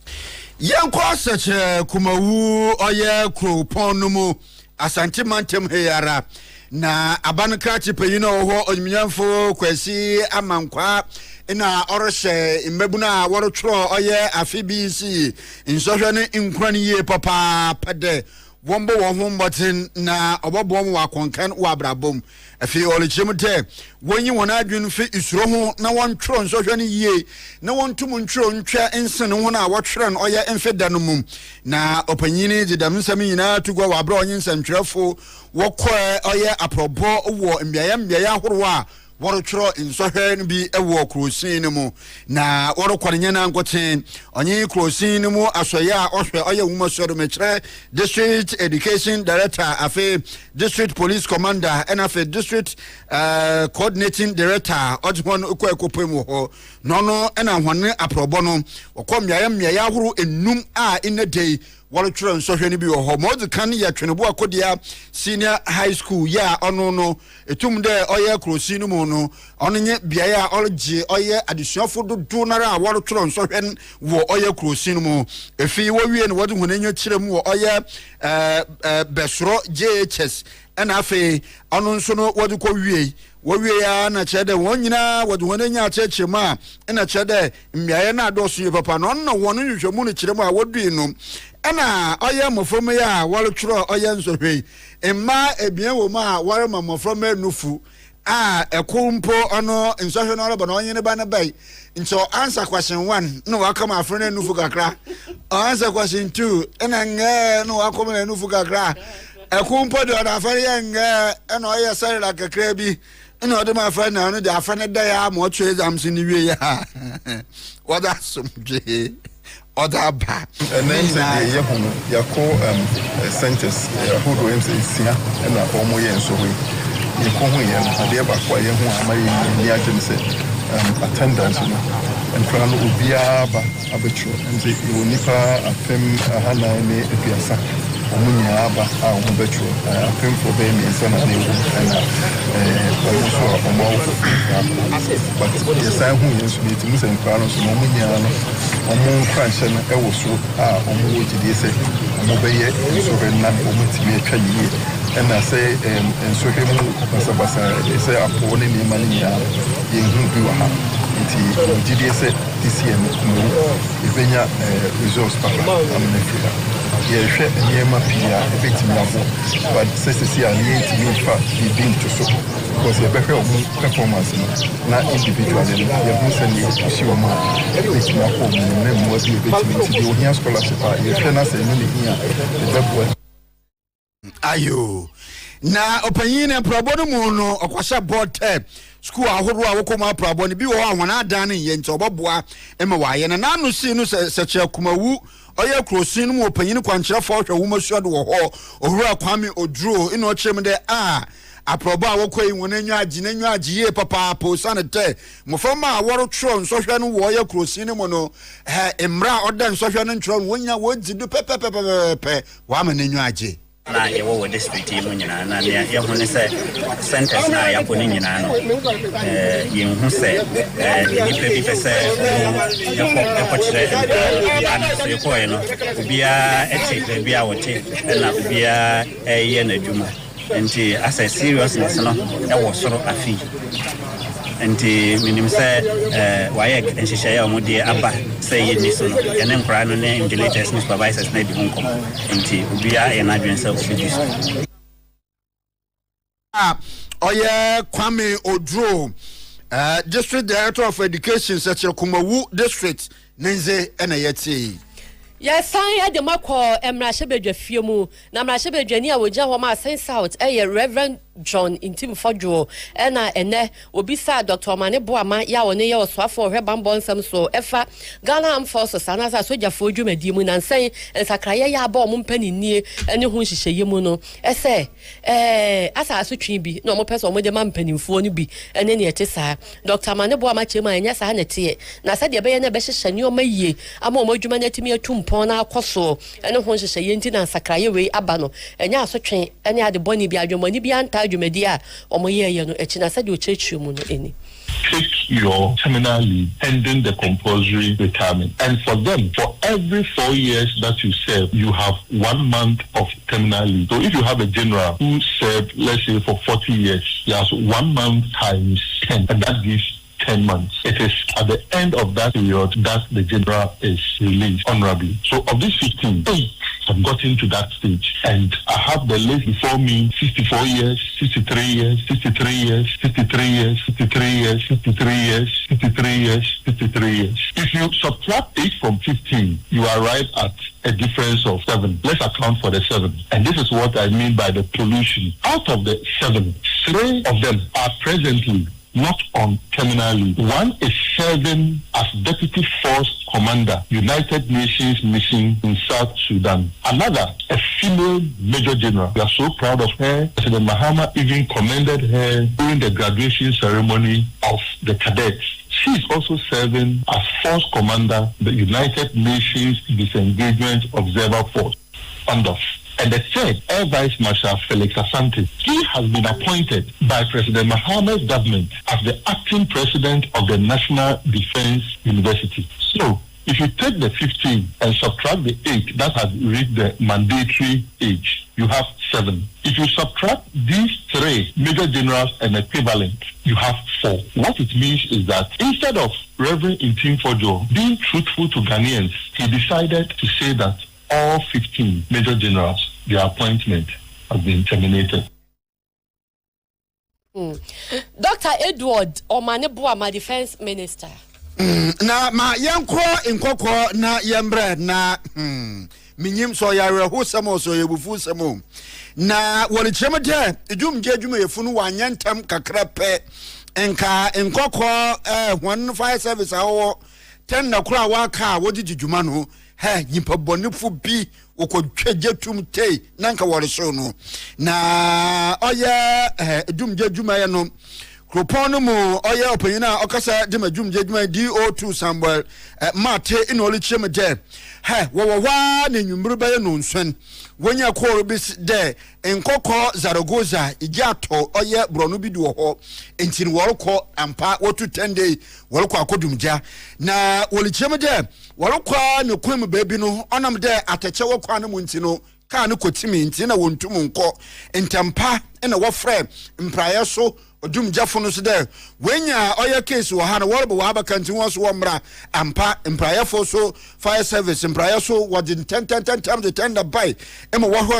Yanko seche kumawu oye kropon no mu Asante Mantem heyara na abanka chipeyino ho onyamfo kwasi amankwa ina ɔrehyɛ mmabuna wɔretwerɛ ɔyɛ afibc nsɔhwɛ ne nkurani yie papa pɛdɛ wɔn bɔ wɔn ho mbɔten na ɔbɛbɔ wɔn wɔ akɔnkan wɔ abrabom afi ɔlekyerɛm dɛ wɔnyi wɔn adwene fi isuro ho na wɔn twerɛ nsɔhwɛ ne yie na wɔn tum ntwerɛ ntwa nsen ho na wɔtwerɛ no ɔyɛ mfeda no mu na ɔpanyini de dɛm nsɛm nyinaa to gua wɔ abrɛ ɔnye nsɛntwerɛfo wɔkɔɛ ɔyɛ aprɔbɔ wɔ mmeaeɛ ahorow a wɔretwerɛ nsɔhwɛ no bi wɔ kurosin no mu na wɔrekɔ ne nyɛ nankoten ɔnye kurosin no mu asɔyɛ a ɔhwɛ ɔyɛ nwoma sɔre mekyerɛ district education director afe district police commander and afe district coordinating director ɔgye hɔ no kɔ ɛkɔpɛ mu hɔ na ɔno ɛna hɔne aprɔbɔ no wɔkɔ mmeaeɛ ahorow enum a ɛnɛ dei wɔretwerɛ nsɔhwɛ no bi wɔ hɔ ma ɔdze kan yɛ Twenebo Akodia senior high school yɛ a ɔno no ɛtum dɛ ɔyɛ kurosi no mu no ɔno nye beaeɛ a ɔregye ɔyɛ adesuafo dodo nara a wɔretwerɛ nsɔhwɛ wɔ ɔyɛ kurosi no mu ɛfi wɔwie no wɔde hɔn anyo kyerɛ mu wɔ ɔyɛ bɛsoro JHS ɛna afei ɔno nso no wɔde kɔ wie ya na kyerɛ dɛ wɔn nyinaa wɔde wɔn anya akyerɛkyerɛ mu a ɛna kyerɛ dɛ mmeaeɛ no adɔɔso yɛ papa na ɔno na wɔn nhwehwɛmu no kyerɛ mu a wɔdui no ɛna ɔyɛ mmɔframma yi a wɔretwerɛ ɔyɛ nsɔhwɛ yi mmaa ebien wɔ mu a wɔrema mmɔframma nufu a ɛko mpo ɔno nsɔhwɛ no ɔreba na ɔnye ne ba ne bɛyi nti answer question 1 na waka ma afre no nufu kakra answer question 2 ɛna ngɛ na waka ma nufu kakra ɛko mpo de ɔda afre yɛ ngɛ ɛna ɔyɛ sɛre la kakra bi ɛna ɔde ma afre na ɔno de afre ne da ya ma ɔtwe exams ni wie ya wɔda somdwe other ba and then say the yehono yako centers ahodo em say sia na omo ye nso we ye ko ho ye na de ba kwa ye ho ama ye ni agye say attendance no and kra no obia ba abetro em say e nipa afem hana ne aduasa omo nya ba a omo betro afem for be me nsa na ne wo na omo so omo but ye say ho ye so ni timu say kra no so omo nya no omo kwanhyɛ no ɛwɔ so a omo wɔ gidie sɛ omo bɛyɛ nsɔhwɛ na omo timi atwa yie ɛna sɛ nsɔhwɛ mu basabasa sɛ apɔ ne nneɛma no nyinaa yɛnhu bi wɔ ha nti gidie sɛ this year no ɛbɛnya results papa amena firi ha yɛhwɛ nneɛma pii a ɛbɛtumi aboɔ but sɛ sɛsi a yɛntumi mfa biribi nto so because yɛbɛhwɛ ɔmo performance no na individually no yɛhu sɛ ne yɛhyi wɔ mu a ɛbɛtumi akɔ ɔmo no na mmoa bi ɛbɛtumi nti deɛ ohia scholarship a yɛhwɛ no sɛ ɛno ne hia ɛbɛboa ayo na ɔpanyin ne prabo no mu no ɔkwahye board school ahorow a wokɔ mu aprabo no bi wɔ hɔ a wɔn adan ne yɛ nti ɔbɛboa ɛma wɔayɛ na nanu si no sɛ kyerɛ kumawu ɔyɛ kurosin no mu ɔpanyin kwankyerɛfo hwɛ woma suade wɔ hɔ ɔhura Kwame Oduro ina ɔkyerɛ mu dɛ aprɔbɔ a wɔkɔ yi wɔn anyu agye yie papa posa ne tɛ mofama a wɔretwerɛ nsɔhwɛ no wɔ ɔyɛ kurosin no mu no mmra ɔda nsɔhwɛ no ntwerɛ no wɔnya wɔdzi do pɛpɛpɛpɛpɛ wɔama n'anyu agye na yɛwɔ wɔ district yi mu nyinaa na yɛho ne sɛ centers na yɛabɔ ne nyinaa no yɛnhu sɛ nnipa bi pɛ sɛ yɛkɔkyerɛ ana so yɛkɔɔɛ no obiaa ɛte baabi a wɔte ɛna obiaa ɛyɛ n'adwuma nti asɛ seriousness no ɛwɔ soro afei nti minim sɛ wayɛ nhyehyɛeɛ a wɔde aba sɛ yɛni so no ɛne nkora no ne invigilators ne supervisors na di ho nkɔmmɔ nti obiara yɛ n'adwene sɛ obɛdi so ɔyɛ Kwame Oduro district director of education sɛkyerɛ Kumawu district ne nze ɛna yɛte Yes, I had the Mako Emrashabedja Fiumu, Namrashabedjania, would Jahoma Saint South, Reverend John in Tim Fodjo, Anna and Ne, Obisa, Dr. Mane Boama, Yaoneo, Swafo, Rebambon, some so, Efa, Ghana Forces, and as I saw Jafoju Medimun and saying, and Sakraya Bomb Penny near, and who she say Yemuno, Essay, as I so chibi, no more person with the man penny for be, and any tessa, Dr. Mane Boama Chima, and yes, I had a tear. Now said the Bayana Beshes and your May, a more modumanity me a tumpona coso, and who she say Yentin and Sakraya way abano, and ya so train, and ya the bonny be your money beyond Media or my year, no, Echina said you church you mono any. Take your terminal leave ending the compulsory retirement. And for them, for every 4 years that you serve, you have 1 month of terminal leave. So if you have a general who served, let's say, for 40 years, he has 1 month times 10, and that gives 10 months. It is at the end of that period that the general is released honorably. So of these 15, 8 have gotten to that stage. And I have the list before me: 64 years, 63 years, 63 years, 63 years, 63 years, 63 years, 63 years, 63 years. If you subtract 8 from 15, you arrive at a difference of 7. Let's account for the 7. And this is what I mean by the pollution. Out of the 7, 3 of them are presently not on terminal leave. One is serving as Deputy Force Commander, United Nations Mission in South Sudan. Another, a female Major General. We are so proud of her. President Mahama even commended her during the graduation ceremony of the cadets. She is also serving as Force Commander, the United Nations Disengagement Observer Force, UNDOF. And the third, Air Vice Marshal Felix Asante. He has been appointed by President Mahama's government as the acting president of the National Defense University. So, if you take the 15 and subtract the 8 that has reached the mandatory age, you have 7. If you subtract these 3 major generals and equivalent, you have 4. What it means is that instead of Reverend Intim Fojo being truthful to Ghanaians, he decided to say that all 15 major generals, their appointment has been terminated. Dr. Edward Omanebua, my defense minister. Na ma yankro inkokro na yembre na minyim so yare ho samo so yebufu samo na woni chemede edwumje yefunu wanyantem kakrape enka inkokro 15 service awo 10 na kura waka wodidi dwuma no he nyimpa bonifu bi okodwaje tumtei nanka wore so no na oye edwumje dwuma ye no Kropono mu oye opanyina okasa de madwum jejuma DO2 Samuel mate inoli cheme de he wo na nwumru baye no nswen wonya ko bi de enkoko Zaragoza ijato oye brono bi duo ho entini worko ampa wotu 10 day worko akodumja na woli cheme de worko ne kwem baabi no onam de atache wo kwa no muntino ka ne kotimi ntina wontum nko entampa na wo frɛ mpraye so odum jafono so there wenya oya case wo ha na worbo wa abakanti won so womra ampa mpraye fo so fire service mpraye so wodin 10 times the tender buy ema wo ho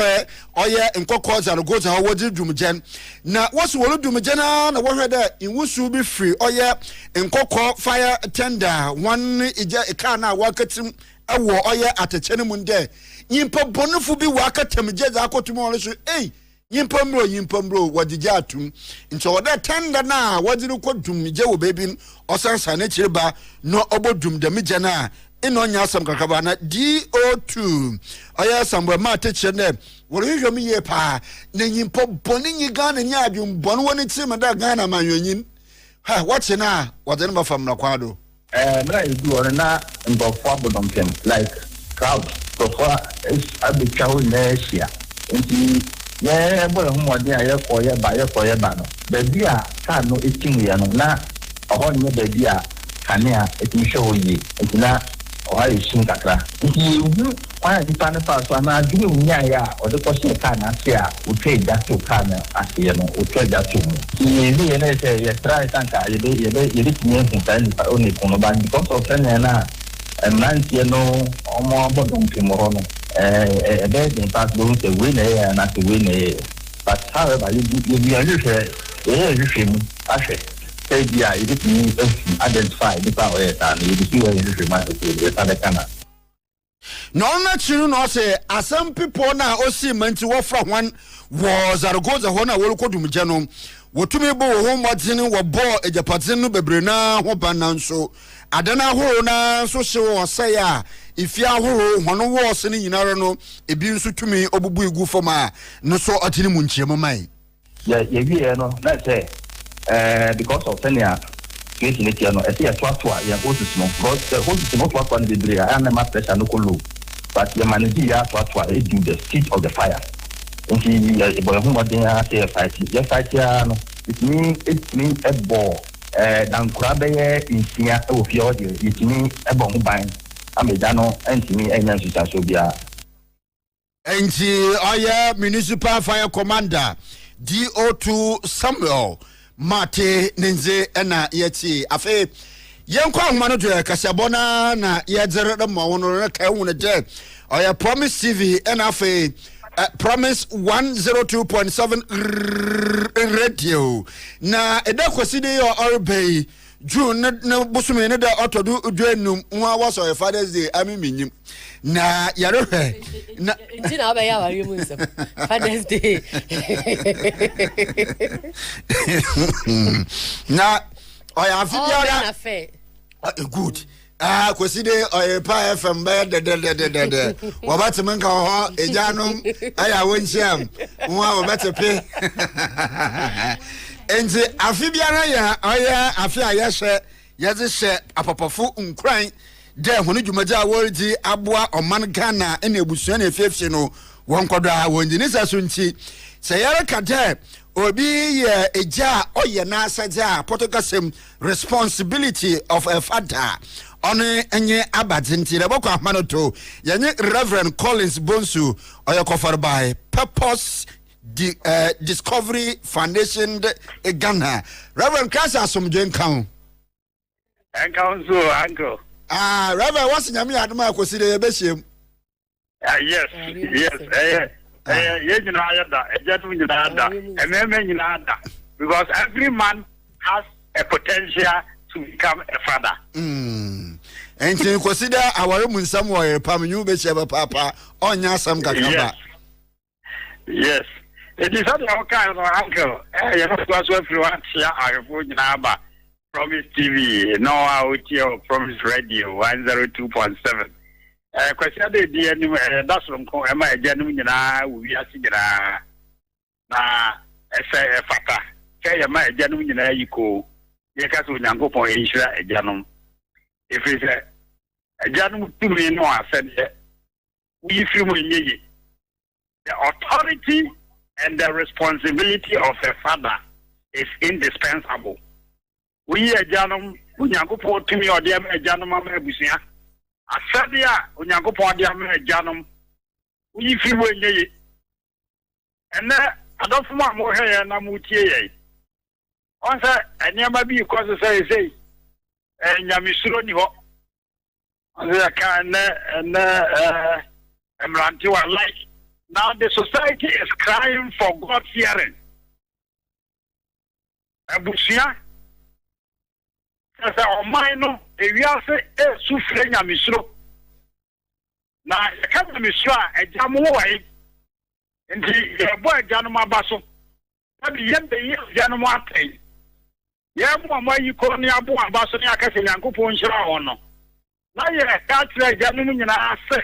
oya nkokko Zaragoza ha wodi dumjen na woso wolu dumjen na wo hwe da inwusu bi free oya nkokko fire tender one ija ka na wakatim ewo oya atechene mu nde nyimpa bonufu bi wakatamje za akotum won so yimpambro wajija atum nti woda tenda na wajiri ko dumje wo baby osansa na chiriba no obodum de meje na ino nya asam kakaba na DO2 aya sambwe ma teche ne wori hwem ye pa na yimpo boni nyi Ghana nya adwum boni woni tim da Ghana manwanyin ha wache na wade no fam na kwado mra idu ona na mbofo abodom pem like crowd so far is abichawo na Asia nti ye boy humode aye koye ba no baby a ka no etim ye no na oho nye baby a kanea etim show yi ntina o ha yishin kakra nti kwa ni pa so na adwuma nya ya o de ko se ka na se a o twa da to ka na ase no o twa da to ni ye na se ye try tanka ye be tinye huntan pa o ni kono ba because of na nantie no omo bodon timoro no in fact don't say win na to win but however you are you actually yeah you need to identify the power and you see where you might be no na chiru no say some people na osi manti wo fra one was Zaragoza ho na wo kodumje no wotumi bo ho modin wo bo ejapatin no bebre na ho bananso adana horo na so hye wo say a ifia horo hono wo se ni nyinare no ebi nso tumi obubu igu foma no so atini mu nchiemo mai ye wie no na say because of senior case ni tiano e say atwa ya host no because the host no atwa ni bebre a na ma pressure no ko low but the manager ya atwa e do the speed of the fire nti e boy ho modin ya say fight ya no it mean a ball dan kurabe ye insia e wo fie o de it mean e bo ho ban amedano entimi enya nsusaso bia enti oya municipal fire commander DO2 Samuel mate nenze ena yeti afe yenko ahoma do kasabona na yedzere de mo wono na kai wona je oya Promise TV ena afe Promise 102.7 radio na eda kwaside yo orbey June na bosume ne da otodu udwenum nwa waso your Father's Day amiminyim na yarohe na ntina ba ya wari mu nsem Father's Day na oya afibiara good kweside oya pa FM ba de wabatmenka ho ejanum aya wonchiam nwa wabatepe enze afibiara ya oya afia yehye yeze apopofo nkran de hono dwumaja wordi aboa oman Ghana ene ebusuan efefie no wonkodo a wonjini saso nti se yare kade obi ye eja oye na asaja potokasem responsibility of a father one enye abadinti le boko amanoto yenye Reverend Collins Bonsu oye kofar by Purpose Discovery Foundation Ghana. Reverend Kasa Somjen Town. Uncle. Reverend, what's in your adma consider beshim? Yes. Because every man has a potential to become a father. And to consider our room somewhere, Pamu Besheba Papa, on Yasam Kakamba. Yes. It is not our kind of uncle. You know, that's what we want here. I put Naba, Promise TV, no out here, Promise Radio, 102.7. Question the enemy, that's from Emma, genuine, we are singing. Na, a fata. Say, my genuine, you go. You can't go for a janum. If it's a janum to me, no, I said, we feel the authority and the responsibility of a father is indispensable. We a janum, Unyakupo to me or dear janum abusia. A sadia, Unyakupo dear janum, we feel when ye. And I don't want more hair and I'm with ye. Once I never be because I say, and Yamisroni ho. I can and Rantua like. Now the society is crying for God fearing. Abusia, as a minor, if you are a suffering a misro. Now, the kind of misra, a jamuai, and the boy Januma Basso. But yet the year Januma pay. Yamma, you call me Abu Ambassador Cassin and Coupon Shrahono. Now you can't say Janum in a say.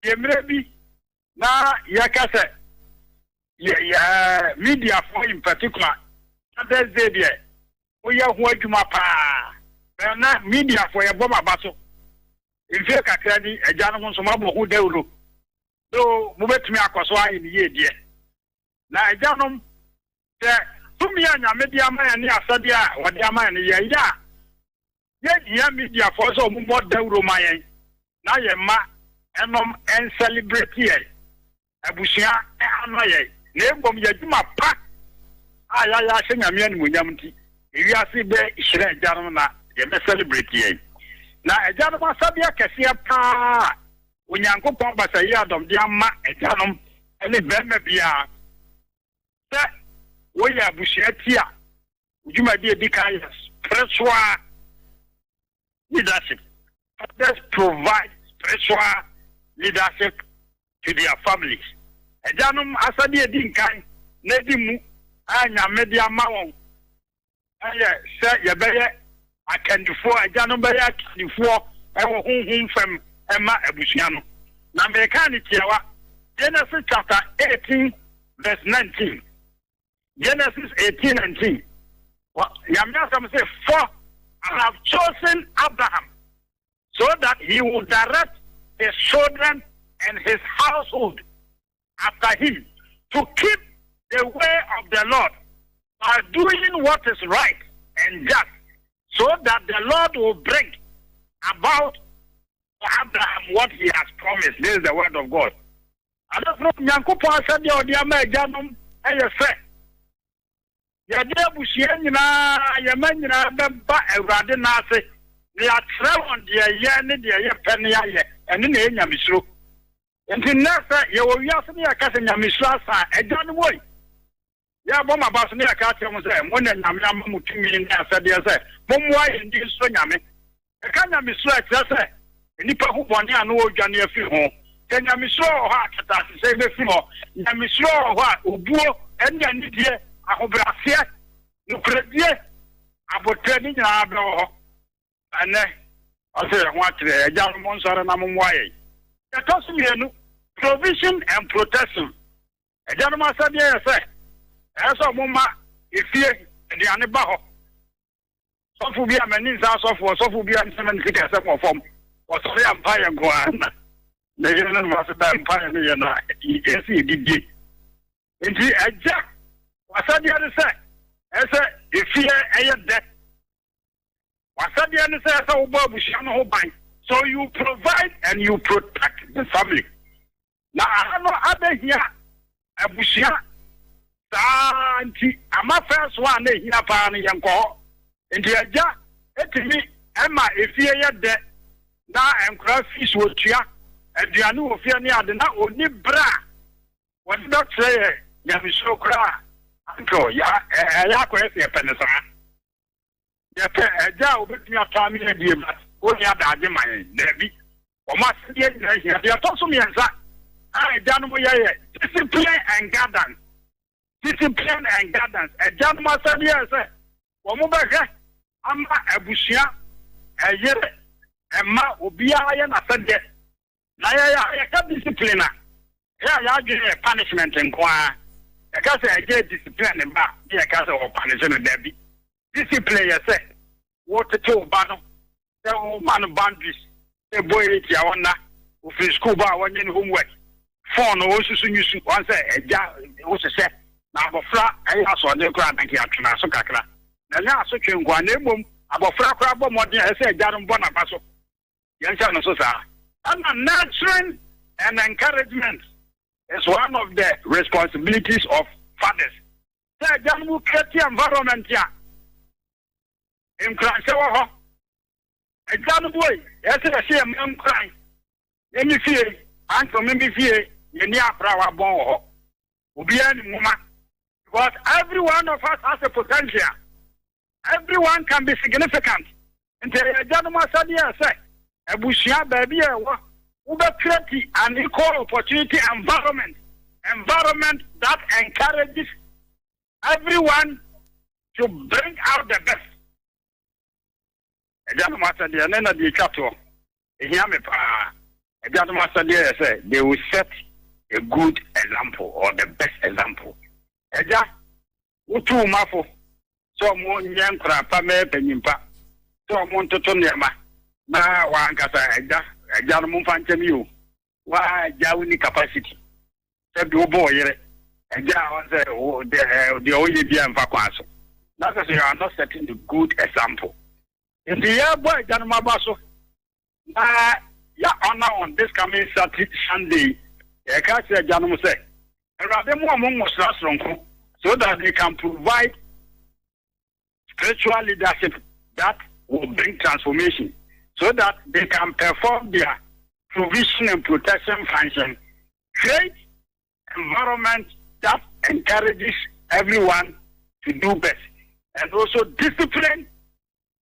You may be. Na yakase media for in particular that's the idea we are who adwuma pa na media for your bomba baso in fact akadi ejanu so mabo hu dewlo so mo betumi akoso ayi ni ye die na ejanu te tumi anya media man ni asade a wode aman ni ye ya media for so mo dewlo mayen na ye ma enom en celebrate here abusia anoye na egom yaduma pa aya shenyame animunyam nti ewiase be hire ejanom na ye be celebrate ye na ejanom asabia kese pa onyankopon basayi adom de ama ejanom ene bema bia se wo ya abusia tia ujuma de edikai spiritual leadership. Let's provide spiritual leadership to their families. Ejanum asadi edinkan nedimu anya media mawon. Aye se yebeye akandifo ejanum beye akandifo ewo hunhun fam ema abusua no. Na mechanic yawa Genesis chapter 18 verse 19. Genesis 18:19. Yamyasam say, "For I have chosen Abraham so that he will direct his children and his household after him to keep the way of the Lord by doing what is right and just, so that the Lord will bring about for Abraham what he has promised." This is the word of God. I don't know, Nyankupo said the Odiama Janum, and you say, yɛde abusua nyinaa yɛma nyinaa bɛba awurade n'ase na yɛatrɛ wɔn deɛ yɛ ne deɛ yɛ pɛ ne yɛayɛ ɛne na ɛyɛ nyamesuro nti nnɛ sɛ yɛwɔ wiase ne yɛka sɛ nyamesuro asa agya no woi yɛabɔ ma ba so ne yɛka kyerɛ mo sɛ mo ne nyame ama mo tumi ne asɛdeɛ sɛ mommoa yɛn di nso nyame ɛka nyamesuro ɛkyerɛ sɛ nnipa ho bɔne a no wɔdwane afiri ho sɛ nyamesuro wɔ hɔ a kataasesɛ bɛfiri hɔ nyamesuro wɔ hɔ a obuo ɛne anidie ahobraseɛ nokoradie abotire ne nyinaa bɛwɔ hɔ ɛnɛ ɔsɛ yɛn ho akyerɛ agya no mo nsɔre na mommoa yɛn yɛtɔ so mmienu provision and protection agya no asɛdeɛ yɛ sɛ ɛyɛ sɛ ɔmoma efie aduane ba hɔ sɔfo bi a m'ani nsa sɔfo bi a nsɛm ne sika sɛ mɔ fam ɔsɔre ampa yɛ nko a na yɛn no ma sɛ da mpa yɛ no yɛ na yɛsi yɛdidie nti agya wasadeɛ ne sɛ ɛsɛ efie ɛyɛ dɛ wasadeɛ ne sɛ ɛsɛ wobɔ abusua no ho ban so you provide and you protect the family na aha no abɛhia abusua saa nti ama fɛ so a na ehia paa no yɛnkɔ hɔ nti agya etumi ɛma efie yɛ dɛ na nkora fees wɔtua aduane wɔ fie ne ade na oni bra wɔde bɛkyerɛ yɛ nyamesuro koraa anko ya akɔyɛ sɛ yɛpɛ ne saa yɛpɛ agya a wobɛtumi atɔ ame adie ma wɔni adagye ma yɛn daabi ɔma asedeɛ nyina hia deɛ ɛtɔ so mmiɛnsa a agya no mo yɛyɛ discipline and guidance agya no mo asadeɛ sɛ wɔn mo bɛhwɛ ama abusua ɛyere ɛma obiara yɛ n'asɛdeɛ na yɛka discipline a yɛadwene punishment nko ara yɛka sɛ ɛgye discipline ne ba ne yɛka sɛ wɔpanish no dabi discipline yɛ sɛ wɔtete wo ba no sɛ woma no boundaries sɛ boy tia wɔn na ofiri school ba a wɔnyɛ ne homework phone no wɔsusu nyusu wɔn sɛ agya wohyehyɛ na abɔfra ɛyɛ asɔɔden koraa nanke atwena so kakra na nyɛ asotwe nkoa na mmom abɔfra koraa bɔ mmɔden a ɛsɛ agya no mbɔ n'aba so yɛnhyɛ no so saa ɛna nurturing and encouragement is one of the responsibilities of fathers. Say, Jamu create environment ya. In Cransewa, a Janu boy, yes, I see a man crying. Let me fear, and for me fear, you near Prawa Bon, Ubian Muma. Because every one of us has a potential. Everyone can be significant. And the Januma Sadia say, a Bushia baby, we create an equal opportunity environment that encourages everyone to bring out the best. Ejanu master dia na di chato. Ehia me pa. Ejanu master dia say they will set a good example or the best example. Eja utu mafo so mo nyan kra pa me panyimpa. So mo ntoto nema na wa ankasa eja no mfa nkyem yo wa jawuni capacity se bi obo yere eja won say the oye bia mfa kwaso na say you are not setting the good example in the year boy eja no mabaso na ya honor on this coming Sunday e ka say eja no say erade mo mo srasronko so that they can provide spiritual leadership that will bring transformation, so that they can perform their provision and protection function, create environment that encourages everyone to do best, and also discipline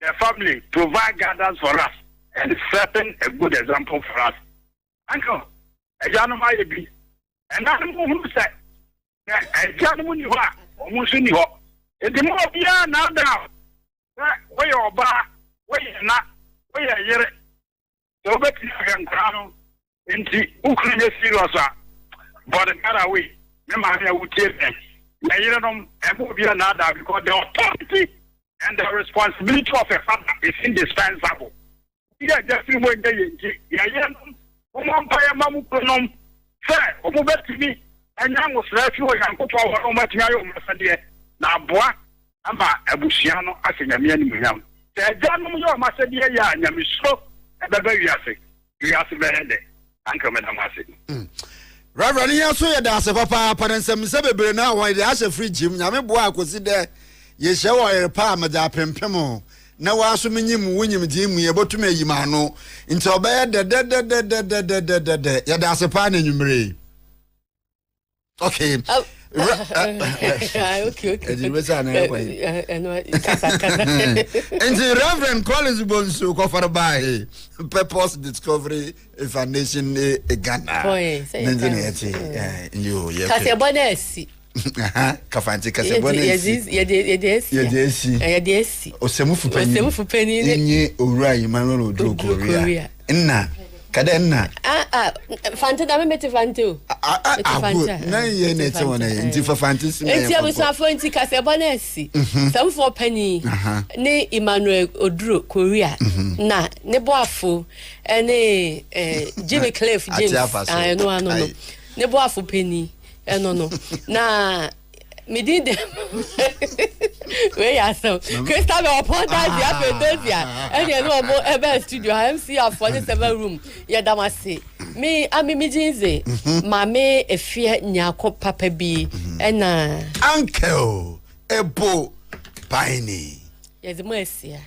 the family, provide guidance for us, and setting a good example for us. Uncle, a gentleman be, and I'm who said, a gentleman you are, almost in your, the more beyond now down, where you're bar. We are here. So, but you can crown into Ukraine serious, but another way. Nemanja would tell them, Nayanum and Mobia Nada, because the authority and the responsibility of a father is indispensable. Yeah, just when they Yayanum, Omampire Mamukunum, sir, Omobet to me, and young was refuge and put our Omatiayo Massadia, Naboa, Amba Abusiano, as in a million. Janum yo masadia ya nyamisho ebebe wiase behende anka medamase Reverend yaso ya da se papa pansem se bebre na won de ase free gym nyame boa akosi de ye hye wo yere pa amaja pempem na wa so menyim wonyim di mu ye botum ayima no nti obeye de ya da sepa na nwumre okay okay. And the Reverend Collins Bonsu covered by Purpose Discovery Foundation Ghana. You, Casabonesi. Kafanti Casabonesi. Yadesi. Osemufu penny. Uri, Manuel Korea. Inna. Kadena. Fanta da mete fanto. Na ye nete wona nti fa fantasy me. Enti abusafo nti Casabonesi. Some for penny. Ne Emmanuel Oduro Korea. Na ne boafo ene Jimmy Cliff James. No. Ne boafo penny. No. Na me did them. Where are some? Crystal upon that, and you know more ever studio. I am see a 47 room. Yeah, Damasi. Me, I mean, Jinze. Mamma, a fear, Nyako, Papa B, and Uncle, Ebo, Piney. Yes, mercy.